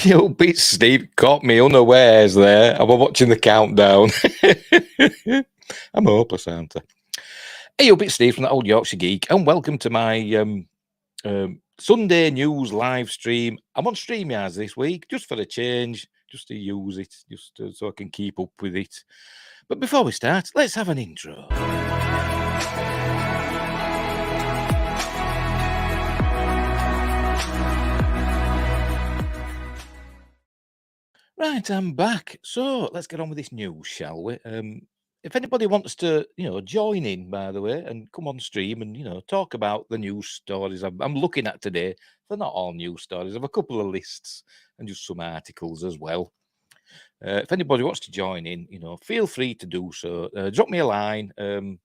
You bit Steve caught me unawares there. I was watching the countdown. I'm hopeless, aren't I? Hey, you bit Steve from the Old Yorkshire Geek, and welcome to my Sunday news live stream. I'm on StreamYards this week, just for a change, just to use it, so I can keep up with it. But before we start, let's have an intro. Right, I'm back. So let's get on with this news, shall we? If anybody wants to, join in, by the way, and come on stream and, talk about the news stories I'm looking at today. They're not all news stories. I have a couple of lists and just some articles as well. If anybody wants to join in, feel free to do so. Drop me a line. I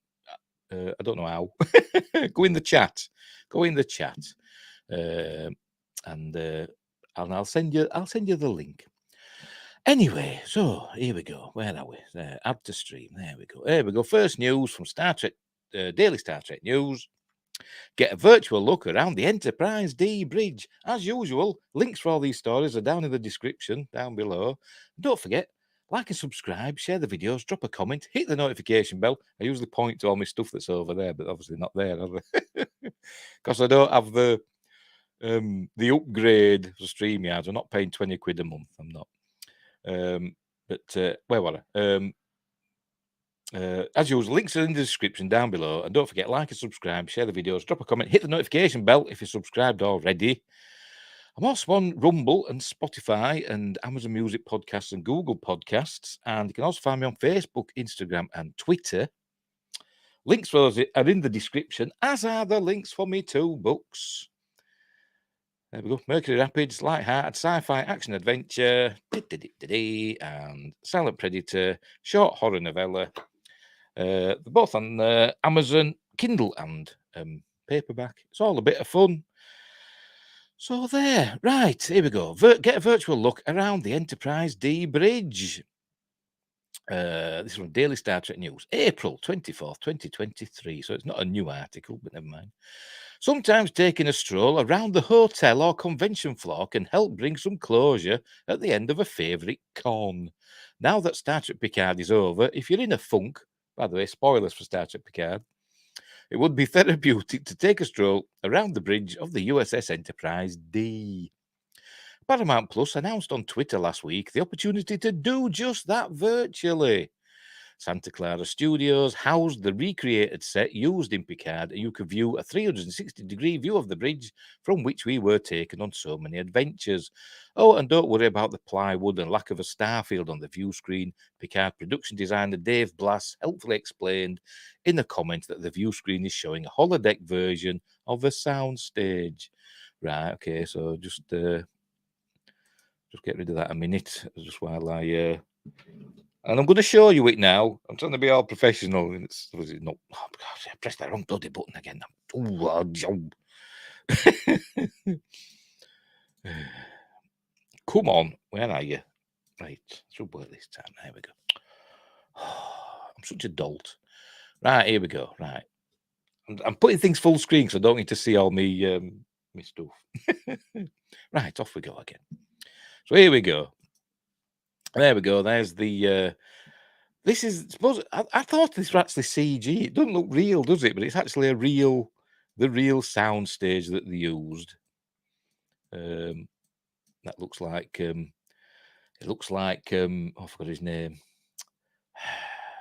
don't know how. Go in the chat. And I'll send you the link. Anyway, so here we go. Where are we? Add to stream. There we go. There we go. First news from Star Trek, Daily Star Trek News. Get a virtual look around the Enterprise D bridge. As usual, links for all these stories are down in the description, down below. Don't forget, like and subscribe, share the videos, drop a comment, hit the notification bell. I usually point to all my stuff that's over there, but obviously not there, because I don't have the upgrade for StreamYards. I'm not paying 20 quid a month. I'm not. Where were I? As usual, links are in the description down below. And don't forget, like and subscribe, share the videos, drop a comment, hit the notification bell if you're subscribed already. I'm also on Rumble and Spotify and Amazon Music Podcasts and Google Podcasts. And you can also find me on Facebook, Instagram, and Twitter. Links for those are in the description, as are the links for me 2 books. There we go. Mercury Rapids, light-hearted sci-fi action adventure, and Silent Predator, short horror novella. They're both on Amazon, Kindle, and paperback. It's all a bit of fun. So there, right, here we go. Get a virtual look around the Enterprise D bridge. This is from Daily Star Trek News, April 24th, 2023. So it's not a new article, but never mind. Sometimes taking a stroll around the hotel or convention floor can help bring some closure at the end of a favourite con. Now that Star Trek Picard is over, if you're in a funk, by the way, spoilers for Star Trek Picard, it would be therapeutic to take a stroll around the bridge of the USS Enterprise D. Paramount Plus announced on Twitter last week the opportunity to do just that virtually. Santa Clara Studios housed the recreated set used in Picard, and you could view a 360-degree view of the bridge from which we were taken on so many adventures. Oh, and don't worry about the plywood and lack of a starfield on the view screen. Picard production designer Dave Blass helpfully explained in a comment that the view screen is showing a holodeck version of a soundstage. Right, okay, so just get rid of that a minute, just while I... And I'm going to show you it now. I'm trying to be all professional. Was it not? Oh, gosh, I pressed the wrong bloody button again. Come on. Where are you? Right. Should work this time. There we go. I'm such a dolt. Right. Here we go. Right. I'm putting things full screen because I don't need to see all me stuff. Right. Off we go again. So here we go. There we go. There's the. This is. Suppose I thought this was actually CG. It doesn't look real, does it? But it's actually the real sound stage that they used. That looks like. It looks like. Oh, I forgot his name.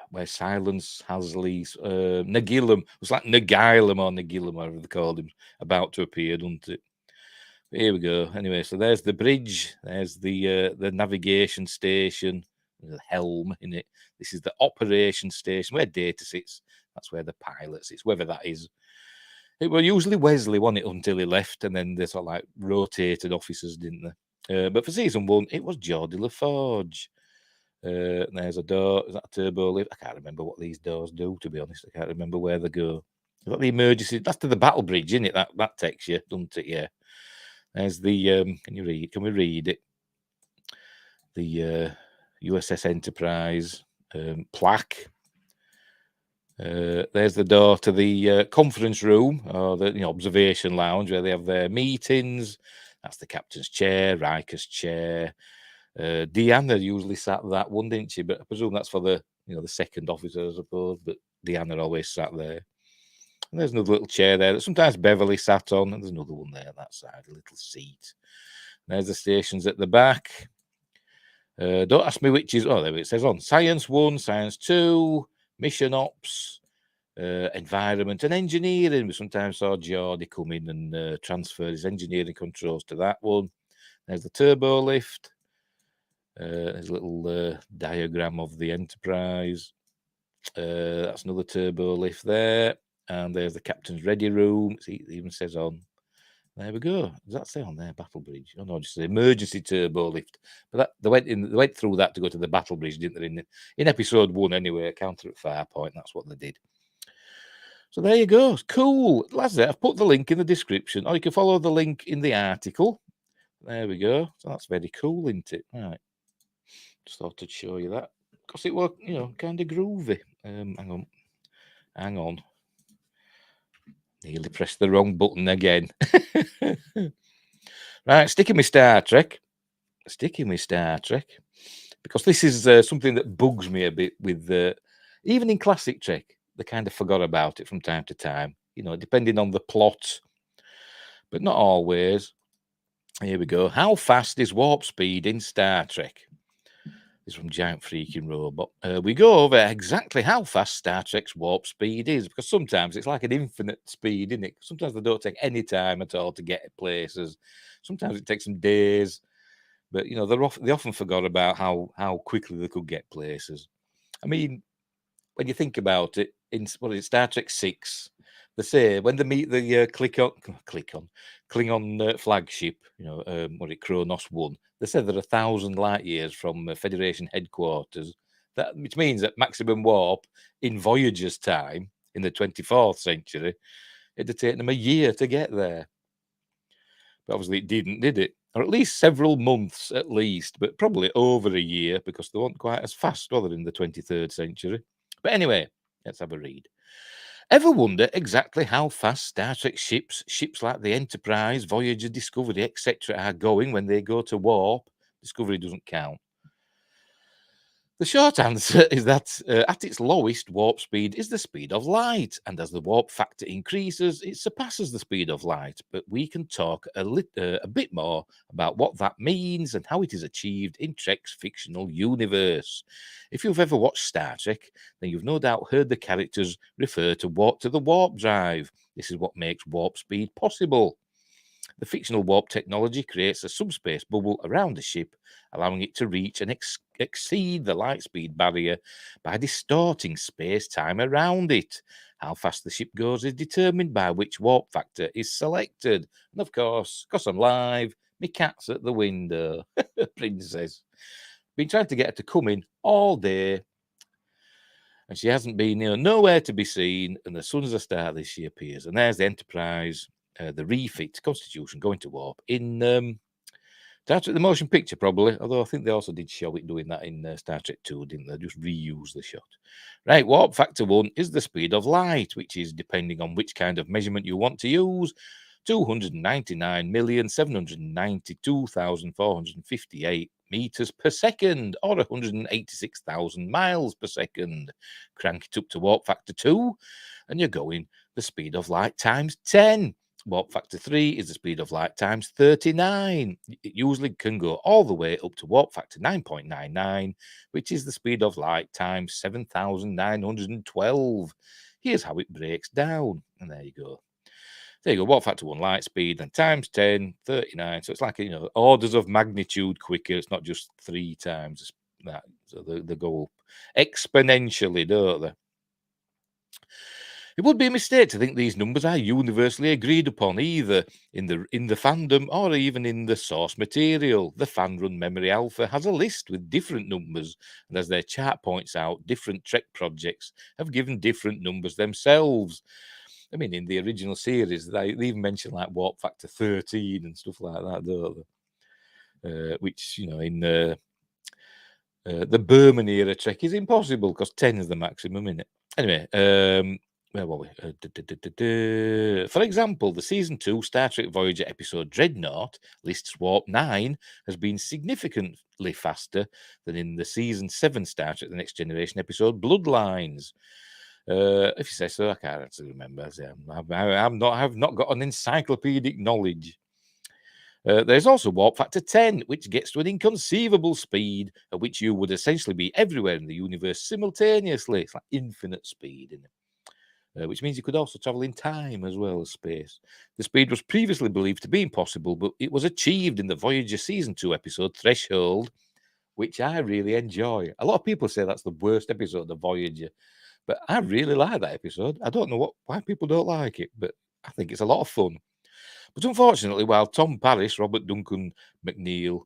Where Silence Hasley's Nagilum. It was like Nagilum or Nagilum, whatever they called him, about to appear, doesn't it? Here we go. Anyway, so there's the bridge. There's the navigation station. There's a helm in it. This is the operation station where Data sits. That's where the pilot sits, whether that is. It was usually Wesley, wasn't it, until he left, and then they sort of like rotated officers, didn't they? But for season 1, it was Geordie LaForge. There's a door. Is that a turbo lift? I can't remember what these doors do, to be honest. I can't remember where they go. Is that the emergency? That's to the battle bridge, isn't it? That takes you, doesn't it? Yeah. There's the can we read it? The USS Enterprise plaque. There's the door to the conference room or the observation lounge where they have their meetings. That's the captain's chair, Riker's chair. Deanna usually sat that one, didn't she? But I presume that's for the second officer, I suppose. But Deanna always sat there. And there's another little chair there that sometimes Beverly sat on, and there's another one there on that side, a little seat. There's the stations at the back. Don't ask me which is. Oh, there it says on Science 1, Science 2, Mission Ops, Environment and Engineering. We sometimes saw Geordie come in and transfer his engineering controls to that one. There's the turbo lift. There's a little diagram of the Enterprise. That's another turbo lift there. And there's the captain's ready room. See, it even says on. There we go. Does that say on there, Battle Bridge? Oh no, just the emergency turbo lift. But they went through that to go to the Battle Bridge, didn't they? In episode 1 anyway, Counter at Farpoint. That's what they did. So there you go. Cool. Lads, I've put the link in the description, or you can follow the link in the article. There we go. So that's very cool, isn't it? Right. Just thought I'd show you that because it was, kind of groovy. Hang on. Nearly pressed the wrong button again. Right, sticking with Star Trek. Because this is something that bugs me a bit with, even in classic Trek, they kind of forgot about it from time to time, depending on the plot, but not always. Here we go. How fast is warp speed in Star Trek? Is from Giant Freaking Robot. We go over exactly how fast Star Trek's warp speed is, because sometimes it's like an infinite speed, isn't it? Sometimes they don't take any time at all to get places. Sometimes it takes them days, but they often forgot about how quickly they could get places. I mean, when you think about it, in Star Trek 6, they say when they meet the Klingon flagship, Kronos 1, they said they're 1,000 light years from Federation headquarters. Which means that maximum warp in Voyager's time in the 24th century, it'd have taken them a year to get there. But obviously it didn't, did it? Or at least several months at least, but probably over a year because they weren't quite as fast, were they, in the 23rd century? But anyway, let's have a read. Ever wonder exactly how fast Star Trek ships like the Enterprise, Voyager, Discovery, etc. are going when they go to warp? Discovery doesn't count. The short answer is that at its lowest, warp speed is the speed of light, and as the warp factor increases, it surpasses the speed of light. But we can talk a bit more about what that means and how it is achieved in Trek's fictional universe. If you've ever watched Star Trek, then you've no doubt heard the characters refer to the warp drive. This is what makes warp speed possible. The fictional warp technology creates a subspace bubble around the ship, allowing it to reach and exceed the light speed barrier by distorting space-time around it. How fast the ship goes is determined by which warp factor is selected. And of course, because I'm live, my cat's at the window. Princess. Been trying to get her to come in all day, and she hasn't been, nowhere to be seen. And as soon as I start this, she appears. And there's the Enterprise. The refit Constitution going to warp in Star Trek the motion picture, probably, although I think they also did show it doing that in Star Trek 2, didn't they? Just reuse the shot. Right, warp factor 1 is the speed of light, which is, depending on which kind of measurement you want to use, 299,792,458 meters per second, or 186,000 miles per second. Crank it up to warp factor 2, and you're going the speed of light times 10. Warp factor 3 is the speed of light times 39. It usually can go all the way up to warp factor 9.99, which is the speed of light times 7,912. Here's how it breaks down. And there you go. There you go. Warp factor 1 light speed, then times 10, 39. So it's like, orders of magnitude quicker. It's not just 3 times that. So they go up exponentially, don't they? It would be a mistake to think these numbers are universally agreed upon, either in the fandom or even in the source material. The fan-run Memory Alpha has a list with different numbers, and as their chart points out, different Trek projects have given different numbers themselves. I mean, in the original series, they even mention like warp factor 13 and stuff like that, don't they? Which, in the Berman era Trek is impossible because 10 is the maximum, isn't it? Anyway, where were we? For example, the Season 2 Star Trek Voyager episode Dreadnought lists Warp 9 has been significantly faster than in the Season 7 Star Trek The Next Generation episode Bloodlines. If you say so, I can't actually remember. I've not got an encyclopedic knowledge. There's also Warp Factor 10, which gets to an inconceivable speed at which you would essentially be everywhere in the universe simultaneously. It's like infinite speed, isn't it? Which means you could also travel in time as well as space. The speed was previously believed to be impossible, but it was achieved in the Voyager Season 2 episode Threshold, which I really enjoy. A lot of people say that's the worst episode of Voyager, but I really like that episode. I don't know why people don't like it, but I think it's a lot of fun. But unfortunately, while Tom Paris, Robert Duncan McNeil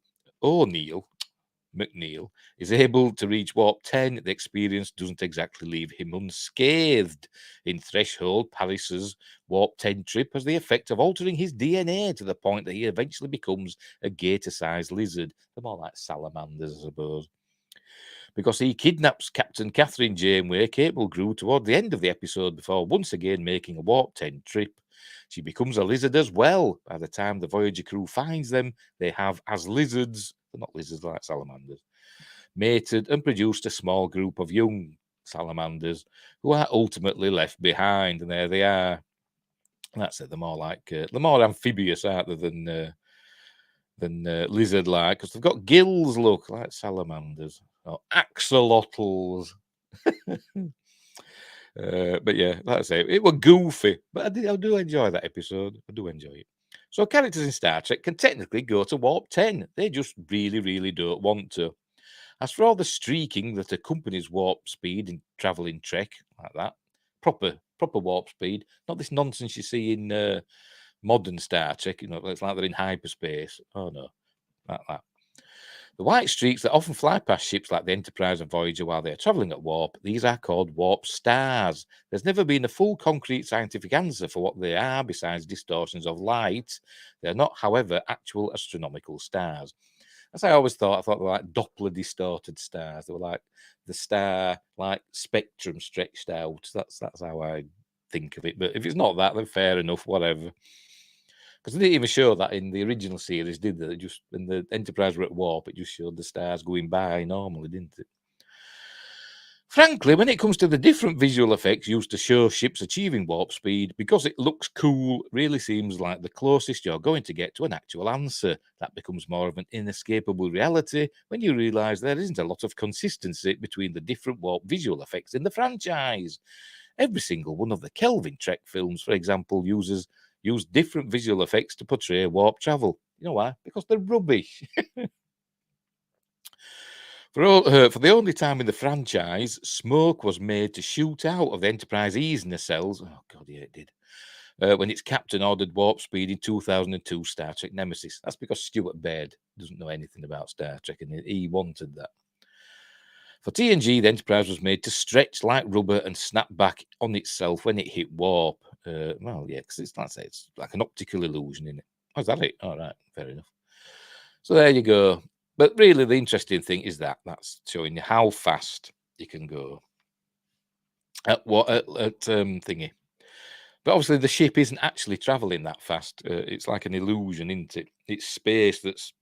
is able to reach Warp 10, the experience doesn't exactly leave him unscathed. In Threshold, Paris's Warp 10 trip has the effect of altering his DNA to the point that he eventually becomes a gator-sized lizard. They're more like salamanders, I suppose. Because he kidnaps Captain Catherine Janeway, Cable grew toward the end of the episode before once again making a Warp 10 trip. She becomes a lizard as well. By the time the Voyager crew finds them, they have, as lizards, they're not lizards like salamanders, mated and produced a small group of young salamanders who are ultimately left behind. And there they are. That's it. They're more amphibious, aren't they, than lizard-like, because they've got gills, look, like salamanders or axolotls. But yeah, like I say, it was goofy, but I do enjoy that episode. I do enjoy it. So characters in Star Trek can technically go to Warp 10. They just really, really don't want to. As for all the streaking that accompanies warp speed in travelling Trek, like that, proper warp speed, not this nonsense you see in modern Star Trek, it's like they're in hyperspace. Oh no, like that. The white streaks that often fly past ships like the Enterprise and Voyager while they are travelling at warp, these are called warp stars. There's never been a full concrete scientific answer for what they are besides distortions of light. They are not, however, actual astronomical stars. As I always thought, they were like Doppler distorted stars. They were like the star, like spectrum stretched out. That's how I think of it. But if it's not that, then fair enough, whatever. Because they didn't even show that in the original series, did they? Just when the Enterprise were at warp, it just showed the stars going by normally, didn't it? Frankly, when it comes to the different visual effects used to show ships achieving warp speed, because it looks cool, really seems like the closest you're going to get to an actual answer. That becomes more of an inescapable reality when you realise there isn't a lot of consistency between the different warp visual effects in the franchise. Every single one of the Kelvin Trek films, for example, use different visual effects to portray warp travel. You know why? Because they're rubbish. For the only time in the franchise, smoke was made to shoot out of the Enterprise E's nacelles. Oh, God, yeah, it did. When its captain ordered warp speed in 2002 Star Trek Nemesis. That's because Stuart Baird doesn't know anything about Star Trek, and he wanted that. For TNG, the Enterprise was made to stretch like rubber and snap back on itself when it hit warp. Well, yeah, because it's like an optical illusion, isn't it? Oh, is that it? All right, fair enough. So there you go. But really, the interesting thing is that's showing you how fast you can go at thingy. But obviously, the ship isn't actually traveling that fast. It's like an illusion, isn't it? It's space that's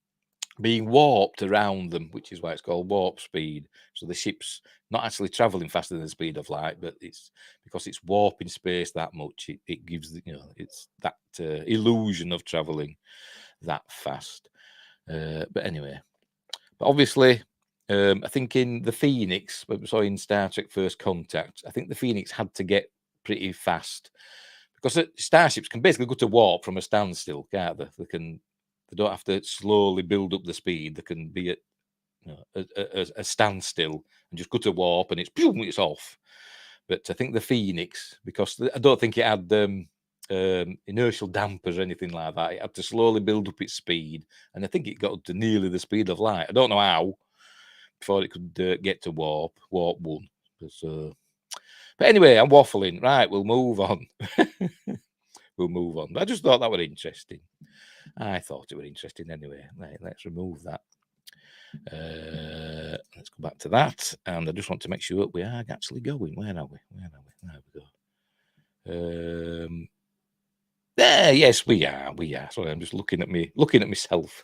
being warped around them, which is why it's called warp speed. So the ship's not actually traveling faster than the speed of light, but it's because it's warping space that much. It gives it's that illusion of traveling that fast. But anyway. But obviously, I think in the Phoenix, in Star Trek First Contact, I think the Phoenix had to get pretty fast because starships can basically go to warp from a standstill, can't they? They don't have to slowly build up the speed. They can be at a standstill and just go to warp, and it's off. But I think the Phoenix, because I don't think it had inertial dampers or anything like that. It had to slowly build up its speed, and I think it got to nearly the speed of light. I don't know how before it could get to warp 1. But anyway, I'm waffling. Right, we'll move on. But I just thought that was interesting. I thought it was interesting anyway. Right, let's remove that. Let's go back to that, and I just want to make sure we are actually going. Where are we? There we go. Yes, we are. We are. Sorry, I'm just looking at myself,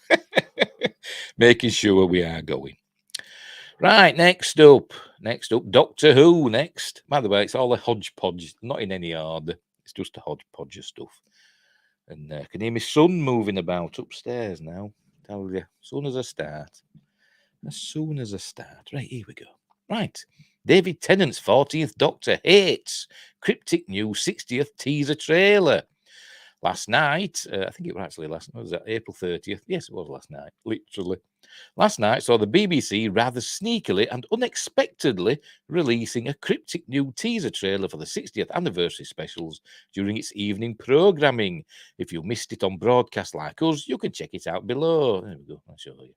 making sure we are going. Right, next up, Doctor Who. Next, by the way, it's all a hodgepodge, not in any order. It's just a hodgepodge of stuff. And I can hear my son moving about upstairs now. Tell you, as soon as I start. Right, here we go. Right, David Tennant's 14th Doctor hates Cryptic new 60th teaser trailer. Last night, I think it was actually last night, was that April 30th? Yes, it was last night, literally. Last night saw the BBC rather sneakily and unexpectedly releasing a cryptic new teaser trailer for the 60th anniversary specials during its evening programming. If you missed it on broadcast like us, you can check it out below. There we go, I'll show you.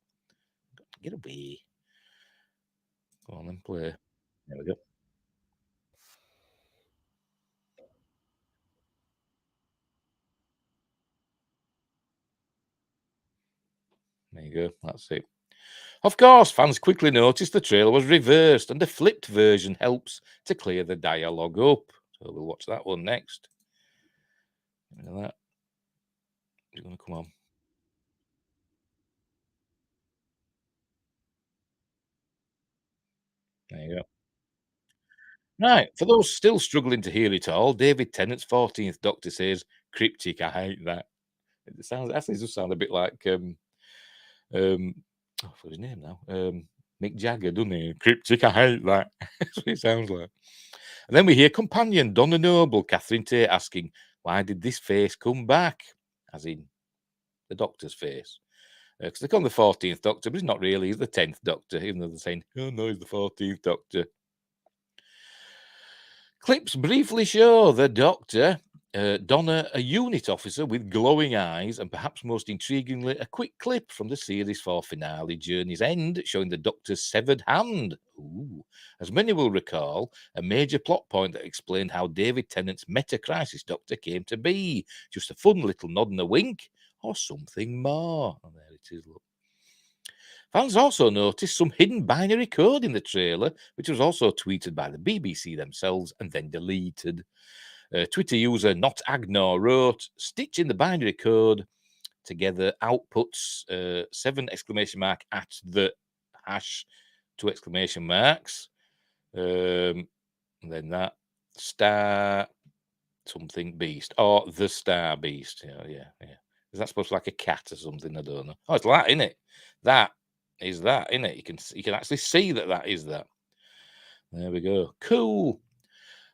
Get away. Go on and play. There we go. There you go, that's it. Of course, fans quickly noticed the trailer was reversed and the flipped version helps to clear the dialogue up. So we'll watch that one next. Look at that. It's going to come on. There you go. Right, for those still struggling to hear it all, David Tennant's 14th Doctor says, "Cryptic, I hate that." It sounds actually does sound a bit like oh, what's his name now? Mick Jagger, doesn't he? Cryptic, I hate that. That's what it sounds like. And then we hear companion Donna Noble, Catherine Tate, asking, "Why did this face come back?" As in the Doctor's face. Because they call him the 14th Doctor, but he's not really. He's the 10th Doctor, even though they're saying, "Oh no, he's the 14th Doctor." Clips briefly show the Doctor, Donna, a unit officer with glowing eyes, and perhaps most intriguingly, a quick clip from the series 4 finale, Journey's End, showing the Doctor's severed hand. Ooh. As many will recall, a major plot point that explained how David Tennant's meta-crisis Doctor came to be. Just a fun little nod and a wink, or something more. Oh, there it is, look. Fans also noticed some hidden binary code in the trailer, which was also tweeted by the BBC themselves and then deleted. Twitter user Not Agnor wrote, "Stitch in the binary code together outputs 7 exclamation mark at the hash 2 exclamation marks. And then that star something beast or the star beast. Yeah. Is that supposed to be like a cat or something? I don't know. Oh, it's that, isn't it? That is that, isn't it? You can actually see that is that. There we go. Cool.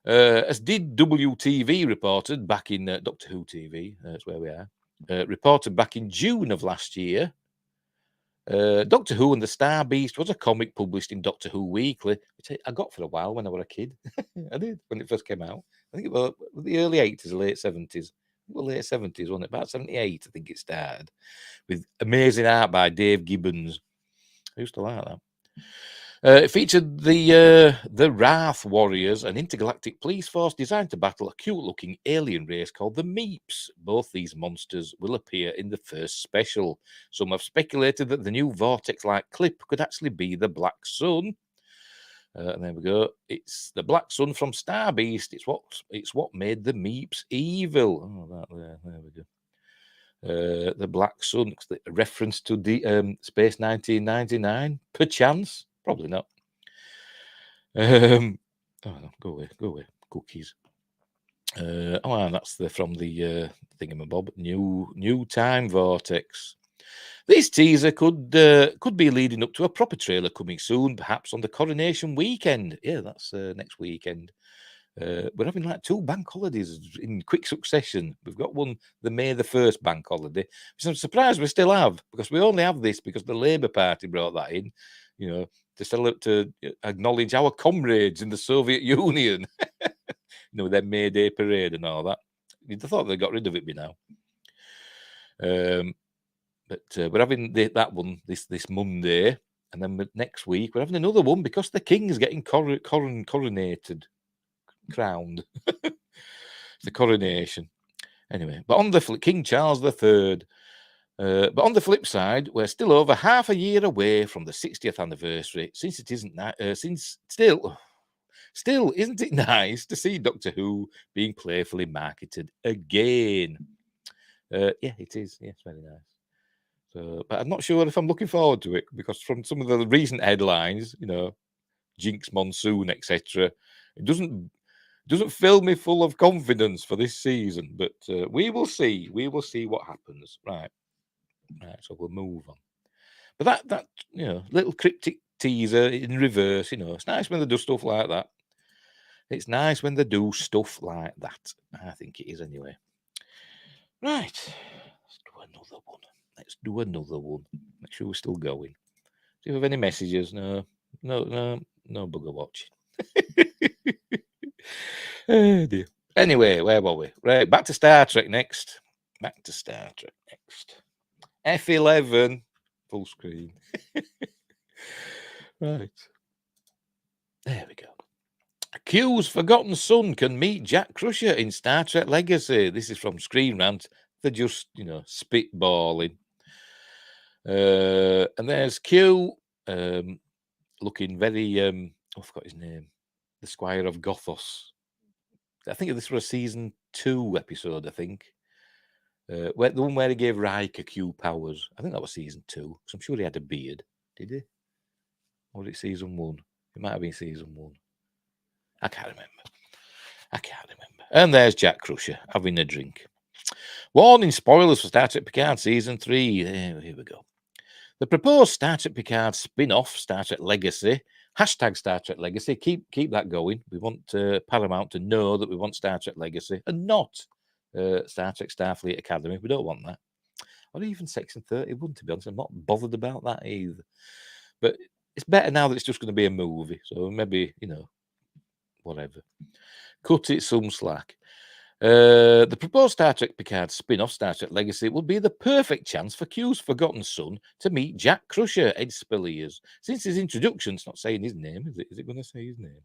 As did WTV reported back in Doctor Who TV, that's where we are, reported back in June of last year, Doctor Who and the Star Beast was a comic published in Doctor Who Weekly, which I got for a while when I was a kid. I did, when it first came out. I think it was the early 80s, late 70s. Well, late 70s, wasn't it? About 78, I think it started, with amazing art by Dave Gibbons. I used to like that. It featured the Wrath Warriors, an intergalactic police force designed to battle a cute-looking alien race called the Meeps. Both these monsters will appear in the first special. Some have speculated that the new vortex-like clip could actually be the Black Sun. And there we go. It's the Black Sun from Star Beast. It's what made the Meeps evil. Oh, there we go. The Black Sun, a reference to the Space 1999, perchance. Probably not. Oh, no, go away, cookies. That's from the thingamabob. New time vortex. This teaser could be leading up to a proper trailer coming soon, perhaps on the coronation weekend. Yeah, that's next weekend. We're having like 2 bank holidays in quick succession. We've got one, the May the 1st bank holiday, which I'm surprised we still have, because we only have this because the Labour Party brought that in, to acknowledge our comrades in the Soviet Union, their May Day parade and all that. You'd have thought they got rid of it by now. But we're having that one this Monday, and then next week we're having another one because the King's getting coronated. Crowned. The coronation. Anyway, but on the King Charles III. But on the flip side, we're still over half a year away from the 60th anniversary, since Still, isn't it nice to see Doctor Who being playfully marketed again? Yeah, it is. Yes, very nice. So, but I'm not sure if I'm looking forward to it, because from some of the recent headlines, Jinx Monsoon, etc., it doesn't fill me full of confidence for this season. But we will see. We will see what happens. Right. So we'll move on. But that little cryptic teaser in reverse, it's nice when they do stuff like that. It's nice when they do stuff like that. I think it is anyway. Right. Let's do another one. Make sure we're still going. Do you have any messages? No bugger watching. Oh dear. Anyway, where were we? Right, back to Star Trek next. F11, full screen. Right. There we go. Q's forgotten son can meet Jack Crusher in Star Trek Legacy. This is from Screen Rant. They're just, spitballing. And there's Q looking very, I forgot his name, the Squire of Gothos. I think this was a season 2 episode, I think. The one where he gave Riker Q powers. I think that was season 2, because I'm sure he had a beard. Did he? Or was it season 1? It might have been season 1. I can't remember. And there's Jack Crusher having a drink. Warning, spoilers for Star Trek Picard season 3. Here we go. The proposed Star Trek Picard spin-off, Star Trek Legacy, hashtag Star Trek Legacy, keep that going. We want Paramount to know that we want Star Trek Legacy and not Star Trek Starfleet Academy. We don't want that. Or even Section 31, to be honest. I'm not bothered about that either. But it's better now that it's just going to be a movie. So maybe, whatever. Cut it some slack. The proposed Star Trek Picard spin-off, Star Trek Legacy, will be the perfect chance for Q's forgotten son to meet Jack Crusher, Ed Spilliers. Since his introduction, it's not saying his name, is it? Is it going to say his name?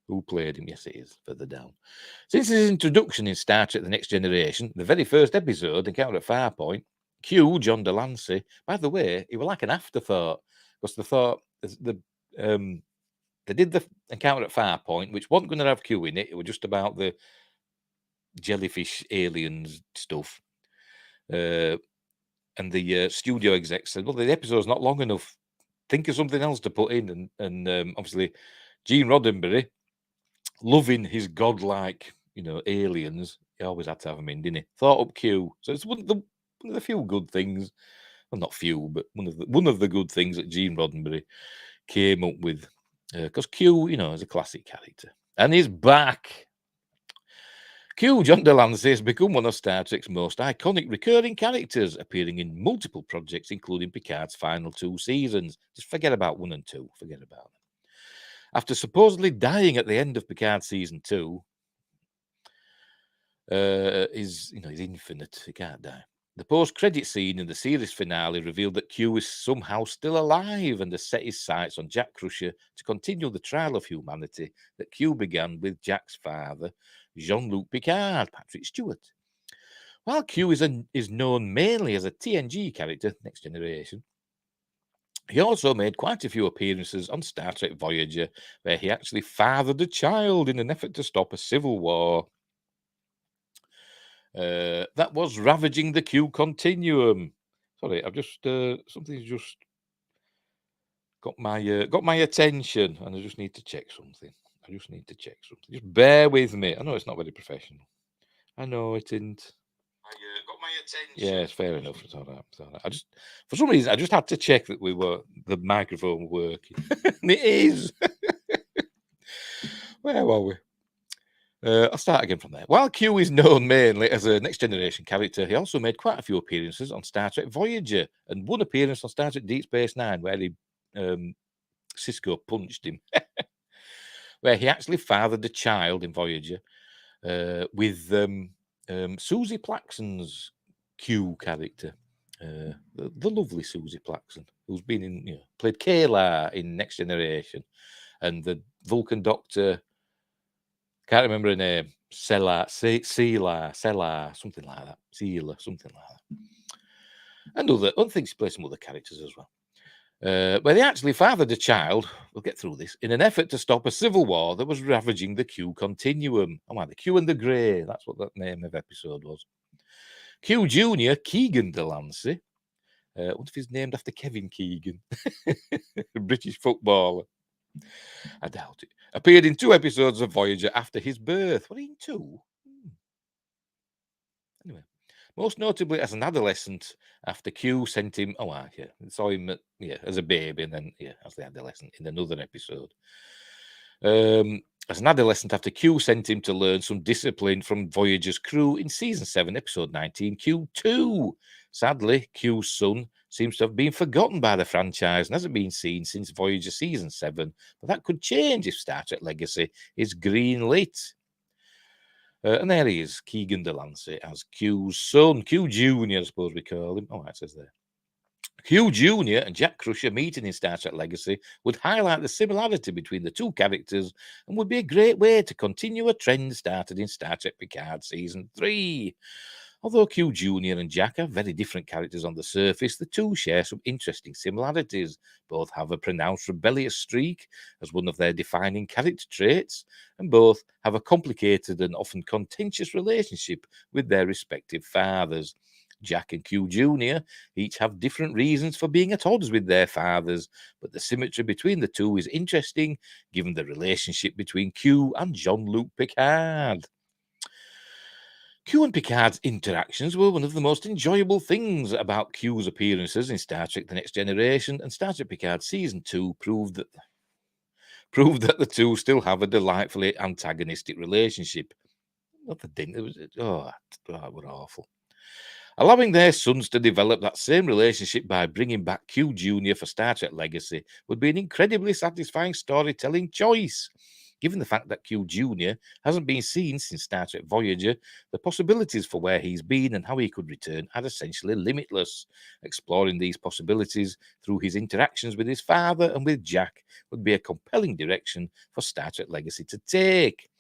Who played him? Yes, it is, further down. Since his introduction in Star Trek The Next Generation, the very first episode, Encounter at Farpoint, Q, John Delancey, by the way, he was like an afterthought, because they thought they did the Encounter at Farpoint, which wasn't going to have Q in it. It was just about the jellyfish aliens stuff. And the studio exec said, well, the episode's not long enough. Think of something else to put in. And obviously, Gene Roddenberry, loving his godlike, aliens, he always had to have them in, didn't he? Thought up Q. So it's one of the few good things. Well, not few, but one of the good things that Gene Roddenberry came up with. Because Q, is a classic character. And he's back. Q, John Delancey, has become one of Star Trek's most iconic recurring characters, appearing in multiple projects, including Picard's final 2 seasons. Just forget about 1 and 2. Forget about them. After supposedly dying at the end of Picard season 2, he's infinite. He can't die. The post-credit scene in the series finale revealed that Q is somehow still alive and has set his sights on Jack Crusher to continue the trial of humanity that Q began with Jack's father, Jean-Luc Picard, Patrick Stewart. While Q is known mainly as a TNG character, Next Generation, he also made quite a few appearances on Star Trek Voyager, where he actually fathered a child in an effort to stop a civil war that was ravaging the Q continuum. Sorry, I've just something's just got my attention, and I just need to check something. Just bear with me. I know it's not very professional. I know it isn't. Got my attention. Yes, fair enough. It's all right. For some reason, I just had to check that the microphone working. And it is. Where were we? I'll start again from there. While Q is known mainly as a Next Generation character, he also made quite a few appearances on Star Trek Voyager, and one appearance on Star Trek Deep Space Nine, where Cisco punched him, where he actually fathered a child in Voyager with Susie Plaxton's Q character, the lovely Susie Plaxton, who's been in, played Kayla in Next Generation, and the Vulcan doctor. Can't remember her name. Selah, something like that. Selah, something like that. And I think she plays some other characters as well. where they actually fathered a child, we'll get through this, in an effort to stop a civil war that was ravaging the Q continuum. Oh, man, the Q and the Grey, that's what that name of episode was. Q Jr., Keegan Delancey, I wonder if he's named after Kevin Keegan, a British footballer. I doubt it. Appeared in 2 episodes of Voyager after his birth. What, in 2? Anyway, most notably as an adolescent after Q sent him, saw him as a baby and then as the adolescent in another episode. As an adolescent after Q sent him to learn some discipline from Voyager's crew in season 7, episode 19, Q2. Sadly, Q's son seems to have been forgotten by the franchise and hasn't been seen since Voyager season 7, but that could change if Star Trek Legacy is green-lit. And there he is, Keegan Delancey, as Q's son, Q Jr., I suppose we call him. Oh, it says there. Q Jr. and Jack Crusher meeting in Star Trek Legacy would highlight the similarity between the two characters and would be a great way to continue a trend started in Star Trek Picard Season 3. Although Q Jr. and Jack are very different characters on the surface, the two share some interesting similarities. Both have a pronounced rebellious streak as one of their defining character traits, and both have a complicated and often contentious relationship with their respective fathers. Jack and Q Jr. each have different reasons for being at odds with their fathers, but the symmetry between the two is interesting given the relationship between Q and Jean-Luc Picard. Q and Picard's interactions were one of the most enjoyable things about Q's appearances in Star Trek The Next Generation, and Star Trek Picard Season 2 proved that the two still have a delightfully antagonistic relationship. Not the didn't. It was it were awful. Allowing their sons to develop that same relationship by bringing back Q Jr. for Star Trek Legacy would be an incredibly satisfying storytelling choice. Given the fact that Q Jr. hasn't been seen since Star Trek Voyager, the possibilities for where he's been and how he could return are essentially limitless. Exploring these possibilities through his interactions with his father and with Jack would be a compelling direction for Star Trek Legacy to take.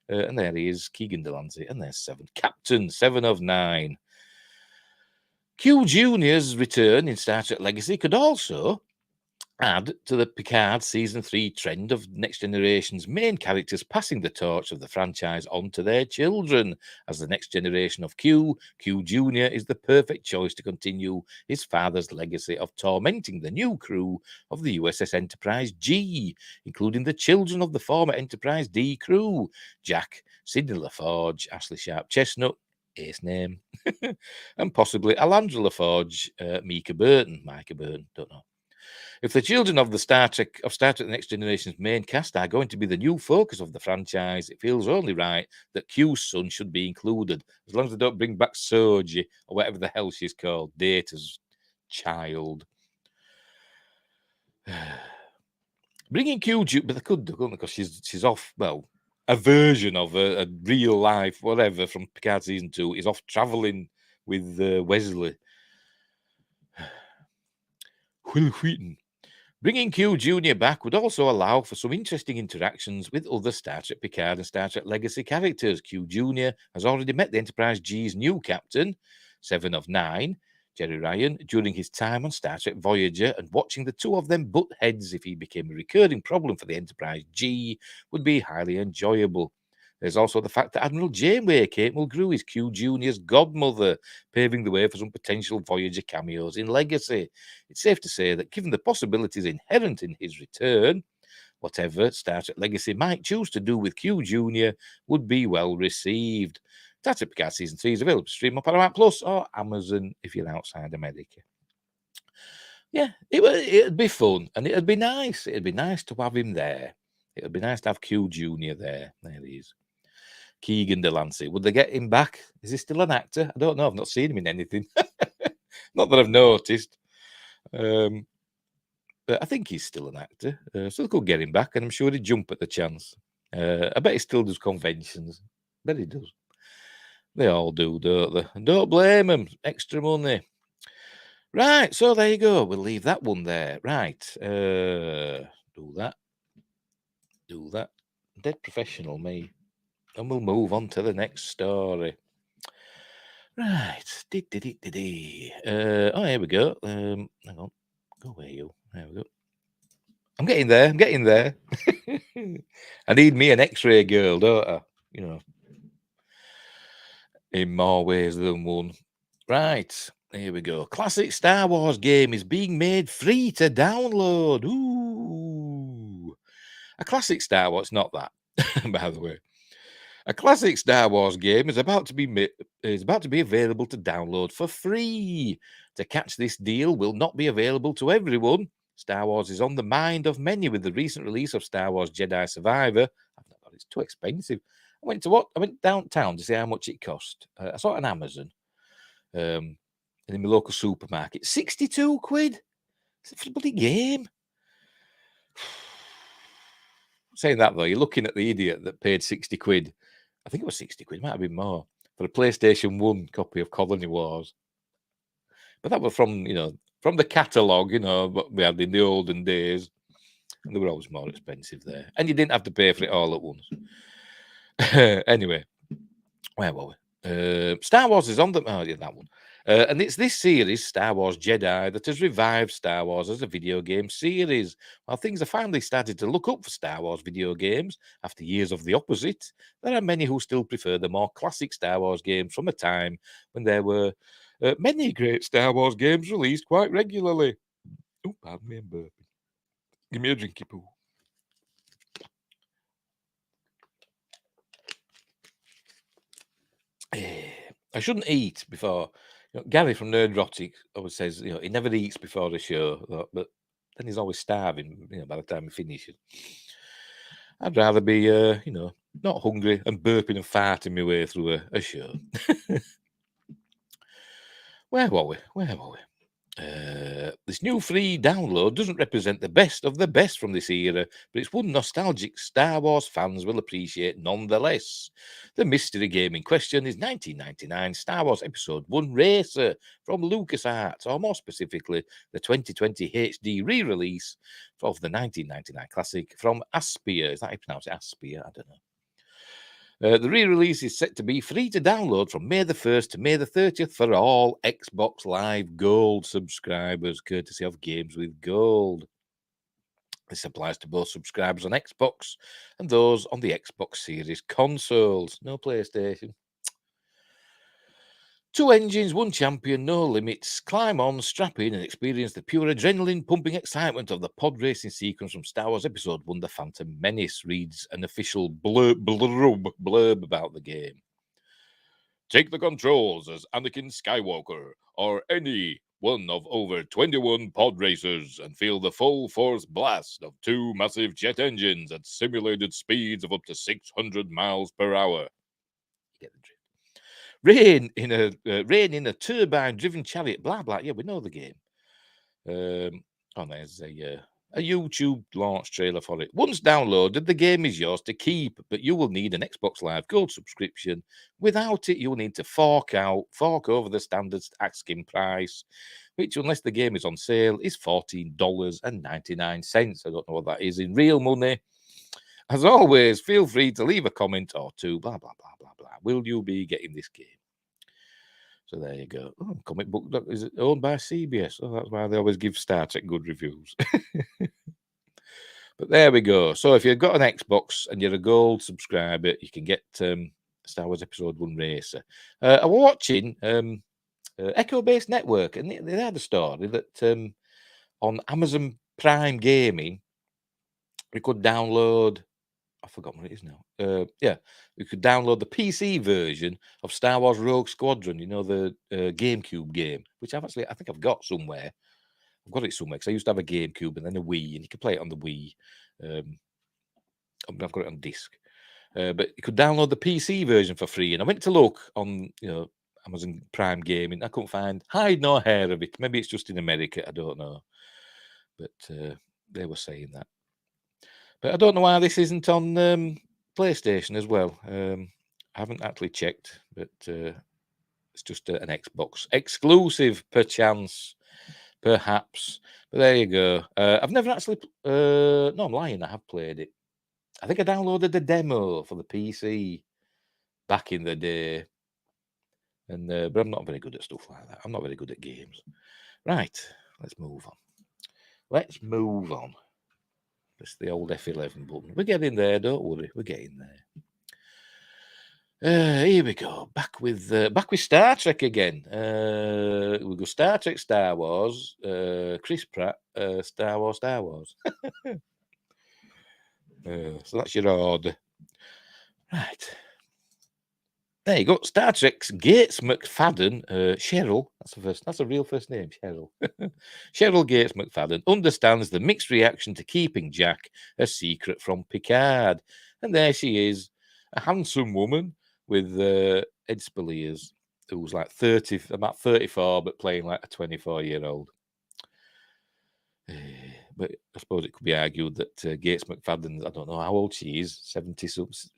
And there he is, Keegan Delancey, and there's 7. Captain, 7 of 9. Q Jr.'s return in Star Trek Legacy could also add to the Picard Season 3 trend of Next Generation's main characters passing the torch of the franchise on to their children. As the next generation of Q, Q Jr. is the perfect choice to continue his father's legacy of tormenting the new crew of the USS Enterprise G, including the children of the former Enterprise D crew, Jack, Sidney LaForge, Ashley Sharp-Chestnut, ace name, and possibly Alandra LaForge, Micah Burton, don't know. If the children of Star Trek The Next Generation's main cast are going to be the new focus of the franchise, it feels only right that Q's son should be included, as long as they don't bring back Soji or whatever the hell she's called, Data's child. Bringing Q, but they could do, couldn't they? Because she's off. Well, a version of a real life, whatever, from Picard Season 2 is off traveling with Wesley. Will Wheaton. Bringing Q Jr. back would also allow for some interesting interactions with other Star Trek Picard and Star Trek Legacy characters. Q Jr. has already met the Enterprise G's new captain, 7 of 9, Jerry Ryan, during his time on Star Trek Voyager, and watching the two of them butt heads if he became a recurring problem for the Enterprise G would be highly enjoyable. There's also the fact that Admiral Janeway Kate Mulgrew is Q Jr.'s godmother, paving the way for some potential Voyager cameos in Legacy. It's safe to say that given the possibilities inherent in his return, whatever Star Trek Legacy might choose to do with Q Jr. would be well received. Star Trek Picard Season 3 is available to stream on Paramount Plus or Amazon if you're outside America. Yeah, it'd be fun and it'd be nice. It'd be nice to have him there. It'd be nice to have Q Jr. there. There he is. Keegan Delancey. Would they get him back? Is he still an actor? I don't know. I've not seen him in anything. Not that I've noticed. But I think he's still an actor. So they could get him back, and I'm sure he'd jump at the chance. I bet he still does conventions. I bet he does. They all do, don't they? And don't blame him. Extra money. Right, so there you go. We'll leave that one there. Right. Do that. Dead professional, me. And we'll move on to the next story. Right. Here we go. Hang on. Go away, you. There we go. I'm getting there. I'm getting there. I need me an X-ray girl, don't I? You know, in more ways than one. Right, here we go. Classic Star Wars game is being made free to download. Ooh. A classic Star Wars, not that, by the way. A classic Star Wars game is about to be available to download for free. To catch this deal will not be available to everyone. Star Wars is on the mind of many with the recent release of Star Wars Jedi Survivor. I've not got it, it's too expensive. I went downtown to see how much it cost. I saw it on Amazon, and in my local supermarket. 62 quid. It's a bloody game. Saying that though, you're looking at the idiot that paid 60 quid. I think it was 60 quid, might have been more, for a PlayStation 1 copy of Colony Wars. But that was from the catalogue, what we had in the olden days. And they were always more expensive there. And you didn't have to pay for it all at once. Anyway, where were we? Star Wars is on the... Oh, yeah, that one. And it's this series, Star Wars Jedi, that has revived Star Wars as a video game series. While things have finally started to look up for Star Wars video games after years of the opposite, there are many who still prefer the more classic Star Wars games from a time when there were many great Star Wars games released quite regularly. Oh, pardon me, I'm burping. Give me a drinky poo. I shouldn't eat before. Gary from Nerdrotic always says, he never eats before the show, but then he's always starving, by the time he finishes. I'd rather be, not hungry and burping and farting my way through a show. Where were we? This new free download doesn't represent the best of the best from this era, but it's one nostalgic Star Wars fans will appreciate nonetheless. The mystery game in question is 1999 Star Wars Episode 1 Racer from LucasArts, or more specifically, the 2020 HD re-release of the 1999 classic from Aspia. Is that how you pronounce it? Aspia? I don't know. The re-release is set to be free to download from May the 1st to May the 30th for all Xbox Live Gold subscribers, courtesy of Games with Gold. This applies to both subscribers on Xbox and those on the Xbox Series consoles. No PlayStation. 2 engines, 1 champion, no limits. Climb on, strap in, and experience the pure adrenaline-pumping excitement of the pod racing sequence from Star Wars Episode 1, The Phantom Menace, reads an official blurb about the game. Take the controls as Anakin Skywalker, or any one of over 21 pod racers, and feel the full force blast of 2 massive jet engines at simulated speeds of up to 600 miles per hour. You get the drift. Rain in a turbine-driven chariot. Blah blah. Yeah, we know the game. There's a YouTube launch trailer for it. Once downloaded, the game is yours to keep, but you will need an Xbox Live Gold subscription. Without it, you'll need to fork over the standard asking price, which, unless the game is on sale, is $14.99. I don't know what that is in real money. As always, feel free to leave a comment or two. Blah blah blah blah blah. Will you be getting this game? So there you go. Oh, comic book. Is it owned by CBS? Oh, that's why they always give Star Trek good reviews. But there we go. So if you've got an Xbox and you're a gold subscriber, you can get Star Wars Episode 1 Racer. I was watching Echo Base Network, and they had a story that on Amazon Prime Gaming, we could download... I've forgotten what it is now. You could download the PC version of Star Wars Rogue Squadron, the GameCube game, which I think I've got somewhere. I've got it somewhere because I used to have a GameCube and then a Wii, and you could play it on the Wii. I've got it on disc. But you could download the PC version for free, and I went to look on Amazon Prime Gaming. I couldn't find hide nor hair of it. Maybe it's just in America. I don't know. But they were saying that. But I don't know why this isn't on PlayStation as well. I haven't actually checked, but it's just an Xbox exclusive, perchance, perhaps. But there you go. I've never actually... no, I'm lying. I have played it. I think I downloaded the demo for the PC back in the day. And but I'm not very good at stuff like that. I'm not very good at games. Right, let's move on. let's move on. That's the old F11 button. We're getting there, don't worry. We're getting there. Here we go. Back with Star Trek again. We go Star Trek, Star Wars. Chris Pratt, Star Wars. So that's your order, right? There you go. Star Trek's Gates McFadden, Cheryl. That's a real first name, Cheryl. Cheryl Gates McFadden understands the mixed reaction to keeping Jack a secret from Picard, and there she is, a handsome woman with Ed Spaliers, who's like 30, about 34, but playing like a 24-year-old. But I suppose it could be argued that Gates McFadden, I don't know how old she is, 70.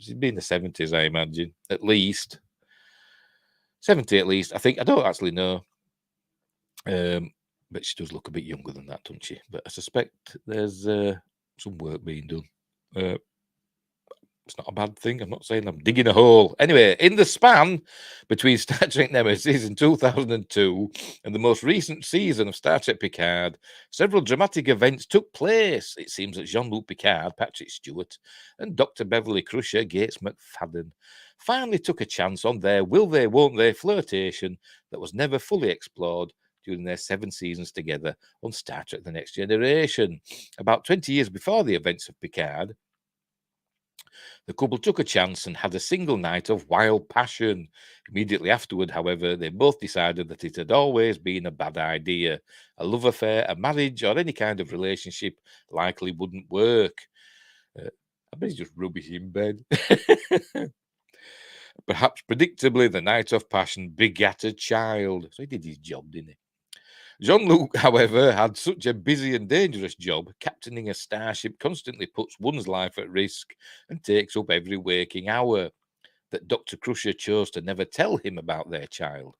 She'd be in the 70s, I imagine, at least 70, at least. I think I don't actually know, but she does look a bit younger than that, doesn't she? But I suspect there's some work being done. It's not a bad thing. I'm not saying I'm digging a hole. Anyway, in the span between Star Trek Nemesis in 2002 and the most recent season of Star Trek Picard, several dramatic events took place. It seems that Jean-Luc Picard, Patrick Stewart, and Dr. Beverly Crusher, Gates McFadden, finally took a chance on their will they, won't they flirtation that was never fully explored during their 7 seasons together on Star Trek The Next Generation. About 20 years before the events of Picard, the couple took a chance and had a single night of wild passion. Immediately afterward, however, they both decided that it had always been a bad idea. A love affair, a marriage, or any kind of relationship likely wouldn't work. I bet he's just rubbish in bed. Perhaps predictably, the night of passion begat a child. So he did his job, didn't he? Jean-Luc, however, had such a busy and dangerous job. Captaining a starship constantly puts one's life at risk and takes up every waking hour, that Dr. Crusher chose to never tell him about their child.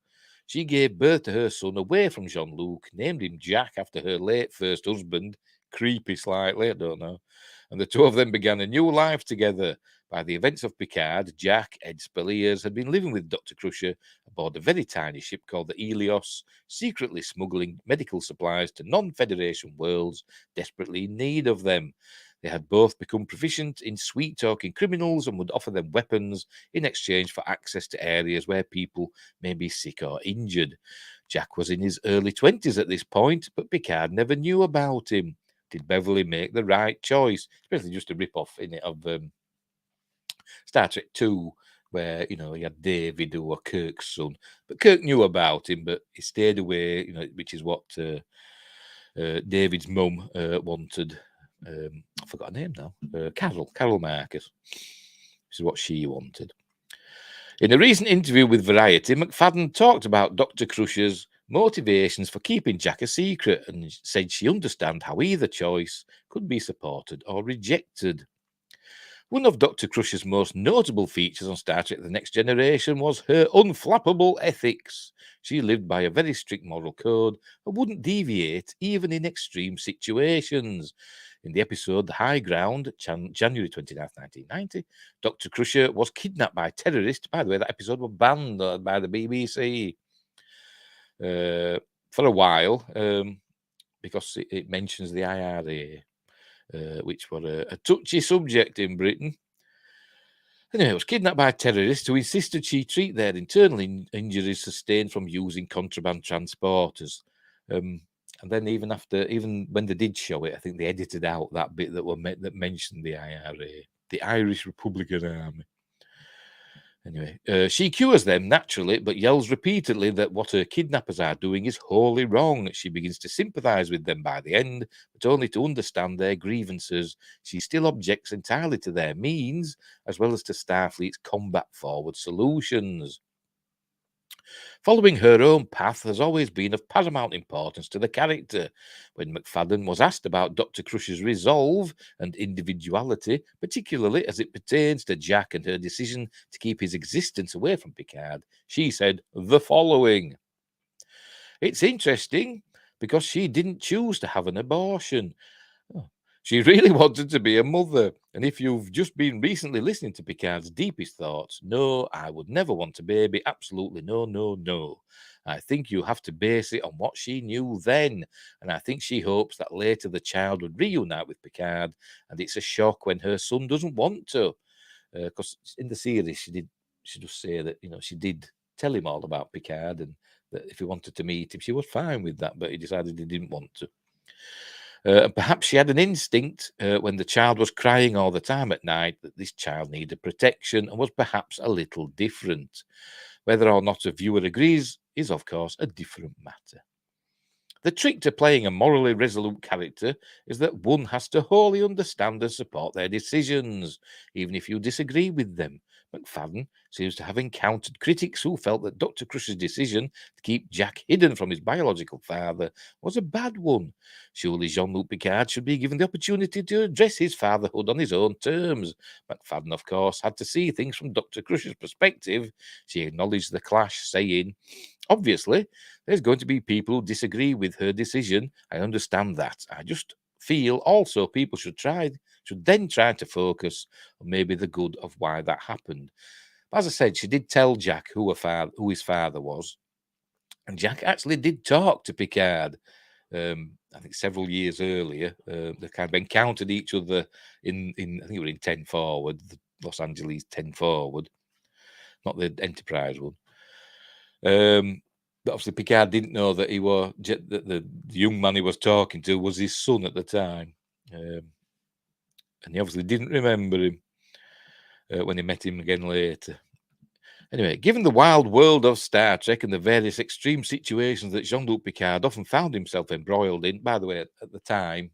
She gave birth to her son away from Jean-Luc, named him Jack after her late first husband. Creepy slightly, I don't know. And the two of them began a new life together. By the events of Picard, Jack, Ed Spaliers, had been living with Dr. Crusher aboard a very tiny ship called the Helios, secretly smuggling medical supplies to non-Federation worlds desperately in need of them. They had both become proficient in sweet-talking criminals and would offer them weapons in exchange for access to areas where people may be sick or injured. Jack was in his early 20s at this point, but Picard never knew about him. Did Beverly make the right choice? Especially just a rip-off in it of Star Trek 2, where, you know, he had David, who was Kirk's son. But Kirk knew about him, but he stayed away, you know, which is what David's mum wanted. I forgot her name now. Carol Marcus. This is what she wanted. In a recent interview with Variety, McFadden talked about Dr. Crusher's motivations for keeping Jack a secret and said she understood how either choice could be supported or rejected. One of Dr. Crusher's most notable features on Star Trek The Next Generation was her unflappable ethics. She lived by a very strict moral code and wouldn't deviate even in extreme situations. In the episode The High Ground, January 29th, 1990, Dr. Crusher was kidnapped by terrorists. By the way, that episode was banned by the BBC for a while because it mentions the IRA. Which were a touchy subject in Britain. Anyway, it was kidnapped by terrorists who insisted she treat their internal injuries sustained from using contraband transporters. And then even when they did show it, I think they edited out that bit that mentioned the IRA, the Irish Republican Army. Anyway, she cures them naturally, but yells repeatedly that what her kidnappers are doing is wholly wrong. She begins to sympathise with them by the end, but only to understand their grievances. She still objects entirely to their means, as well as to Starfleet's combat-forward solutions. Following her own path has always been of paramount importance to the character. When McFadden was asked about Dr. Crusher's resolve and individuality, particularly as it pertains to Jack and her decision to keep his existence away from Picard, she said the following: "It's interesting because she didn't choose to have an abortion. She really wanted to be a mother. And if you've just been recently listening to Picard's deepest thoughts, no, I would never want a baby. Absolutely no, no, no. I think you have to base it on what she knew then. And I think she hopes that later the child would reunite with Picard. And it's a shock when her son doesn't want to. Because in the series, she just say that, she did tell him all about Picard and that if he wanted to meet him, she was fine with that, but he decided he didn't want to. And perhaps she had an instinct when the child was crying all the time at night that this child needed protection and was perhaps a little different. Whether or not a viewer agrees is, of course, a different matter. The trick to playing a morally resolute character is that one has to wholly understand and support their decisions, even if you disagree with them. McFadden seems to have encountered critics who felt that Dr. Crusher's decision to keep Jack hidden from his biological father was a bad one. Surely Jean-Luc Picard should be given the opportunity to address his fatherhood on his own terms. McFadden, of course, had to see things from Dr. Crusher's perspective. She acknowledged the clash, saying, "Obviously, there's going to be people who disagree with her decision. I understand that. I just feel also people should then try to focus on maybe the good of why that happened." But as I said, she did tell Jack who his father was, and Jack actually did talk to Picard. I think several years earlier, they kind of encountered each other in I think it was in 10 Forward, the Los Angeles 10 Forward, not the Enterprise one. But obviously Picard didn't know that that the young man he was talking to was his son at the time, and he obviously didn't remember him when he met him again later. Anyway, given the wild world of Star Trek and the various extreme situations that Jean-Luc Picard often found himself embroiled in, by the way, at the time,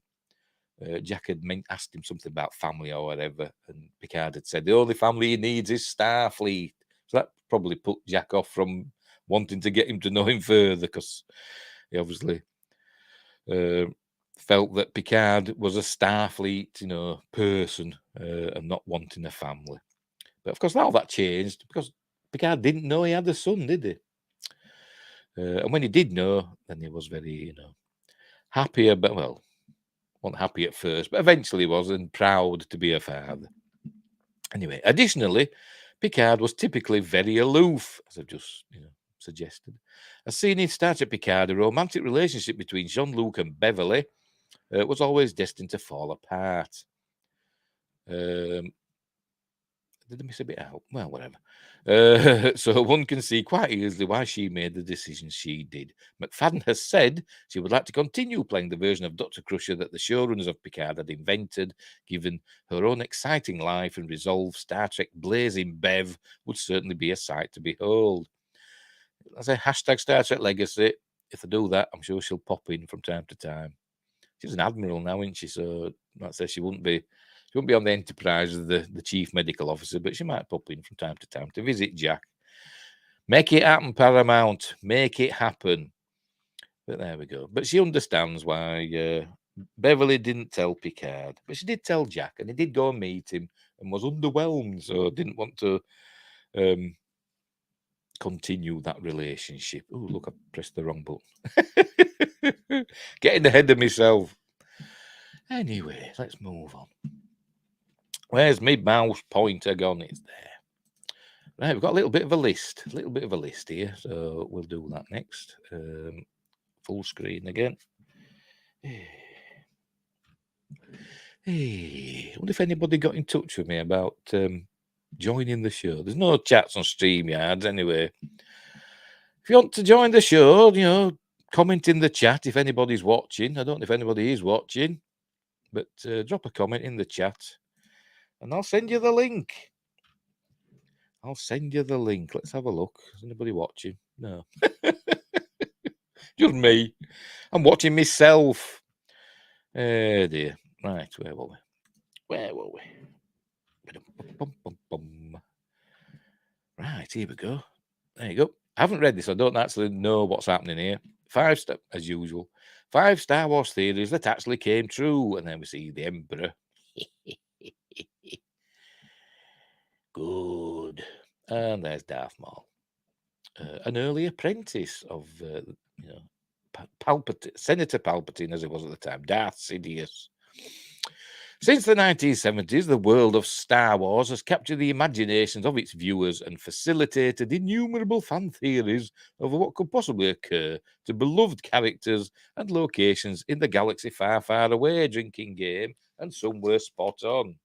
Jack had asked him something about family or whatever, and Picard had said the only family he needs is Starfleet. So that probably put Jack off from wanting to get him to know him further, because he obviously felt that Picard was a Starfleet, person and not wanting a family. But of course, all that changed because Picard didn't know he had a son, did he? And when he did know, then he was very, happy about, well, wasn't happy at first, but eventually was, and proud to be a father. Anyway, additionally, Picard was typically very aloof, as I've just, suggested. As seen in Star Trek Picard, a romantic relationship between Jean-Luc and Beverly was always destined to fall apart. Did I miss a bit out? Well, whatever. So one can see quite easily why she made the decision she did. McFadden has said she would like to continue playing the version of Dr. Crusher that the showrunners of Picard had invented. Given her own exciting life and resolve, Star Trek blazing Bev would certainly be a sight to behold. I say hashtag Star Trek Legacy. If I do that, I'm sure she'll pop in from time to time. She's an admiral now, isn't she? So that says she wouldn't be on the Enterprise as the chief medical officer, but she might pop in from time to time to visit Jack. Make it happen, Paramount. Make it happen. But there we go. But she understands why Beverly didn't tell Picard, but she did tell Jack, and he did go and meet him and was underwhelmed, so didn't want to continue that relationship. Oh, look, I pressed the wrong button. Getting ahead of myself. Anyway, let's move on. Where's my mouse pointer gone? It's there. Right, we've got a little bit of a list here, so we'll do that next. Full screen again. Hey, I wonder if anybody got in touch with me about joining the show. There's no chats on StreamYards anyway. If you want to join the show, comment in the chat if anybody's watching. I don't know if anybody is watching, but drop a comment in the chat and I'll send you the link. Let's have a look. Is anybody watching? No. Just me. I'm watching myself. Dear. Right, where were we? Right, here we go. There you go. I haven't read this. I don't actually know what's happening here. 5 star, as usual. 5 Star Wars theories that actually came true. And then we see the Emperor. Good. And there's Darth Maul. An early apprentice of, Senator Palpatine, as it was at the time. Darth Sidious. Since the 1970s, the world of Star Wars has captured the imaginations of its viewers and facilitated innumerable fan theories over what could possibly occur to beloved characters and locations in the galaxy far, far away. Drinking game, and some were spot on.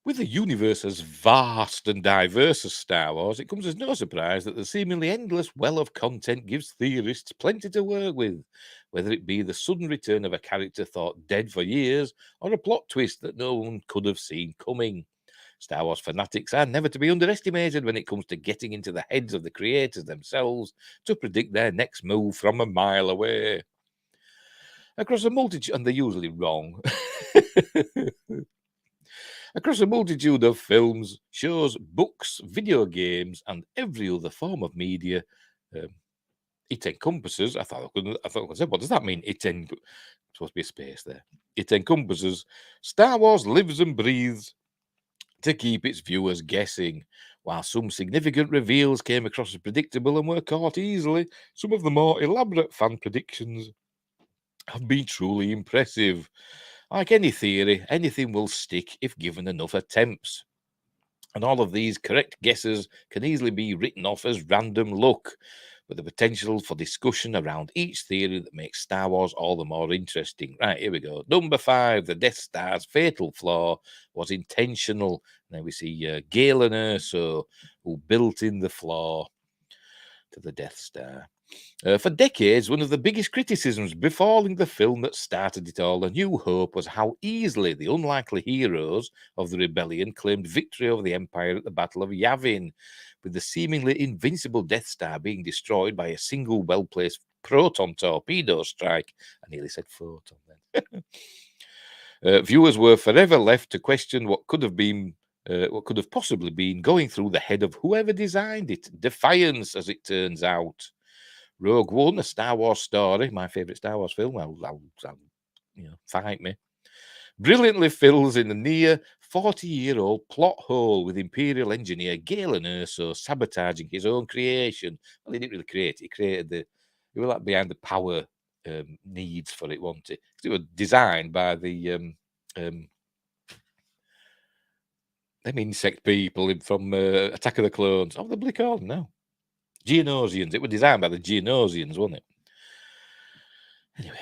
With a universe as vast and diverse as Star Wars, it comes as no surprise that the seemingly endless well of content gives theorists plenty to work with, whether it be the sudden return of a character thought dead for years or a plot twist that no one could have seen coming. Star Wars fanatics are never to be underestimated when it comes to getting into the heads of the creators themselves to predict their next move from a mile away. Across a multitude, and they're usually wrong. Across a multitude of films, shows, books, video games, and every other form of media, it encompasses. I thought I said, what does that mean? Supposed to be a space there. It encompasses. Star Wars lives and breathes to keep its viewers guessing. While some significant reveals came across as predictable and were caught easily, some of the more elaborate fan predictions have been truly impressive. Like any theory, anything will stick if given enough attempts. And all of these correct guesses can easily be written off as random luck, with the potential for discussion around each theory that makes Star Wars all the more interesting. Right, here we go. Number 5, the Death Star's fatal flaw was intentional. Now we see Galen Erso, who built in the flaw to the Death Star. For decades, one of the biggest criticisms befalling the film that started it all, A New Hope, was how easily the unlikely heroes of the rebellion claimed victory over the Empire at the Battle of Yavin, with the seemingly invincible Death Star being destroyed by a single well-placed proton torpedo strike. I nearly said photon then. Viewers were forever left to question what could have possibly been going through the head of whoever designed it. Defiance, as it turns out. Rogue One, a Star Wars story, my favourite Star Wars film. I'll fight me. Brilliantly fills in a near 40-year-old plot hole with Imperial engineer Galen Erso sabotaging his own creation. Well, he didn't really create it. He created he was like behind the power needs for it, wasn't it? It was designed by the them insect people from Attack of the Clones. Oh, they're called now. Geonosians. It was designed by the Geonosians, wasn't it? Anyway,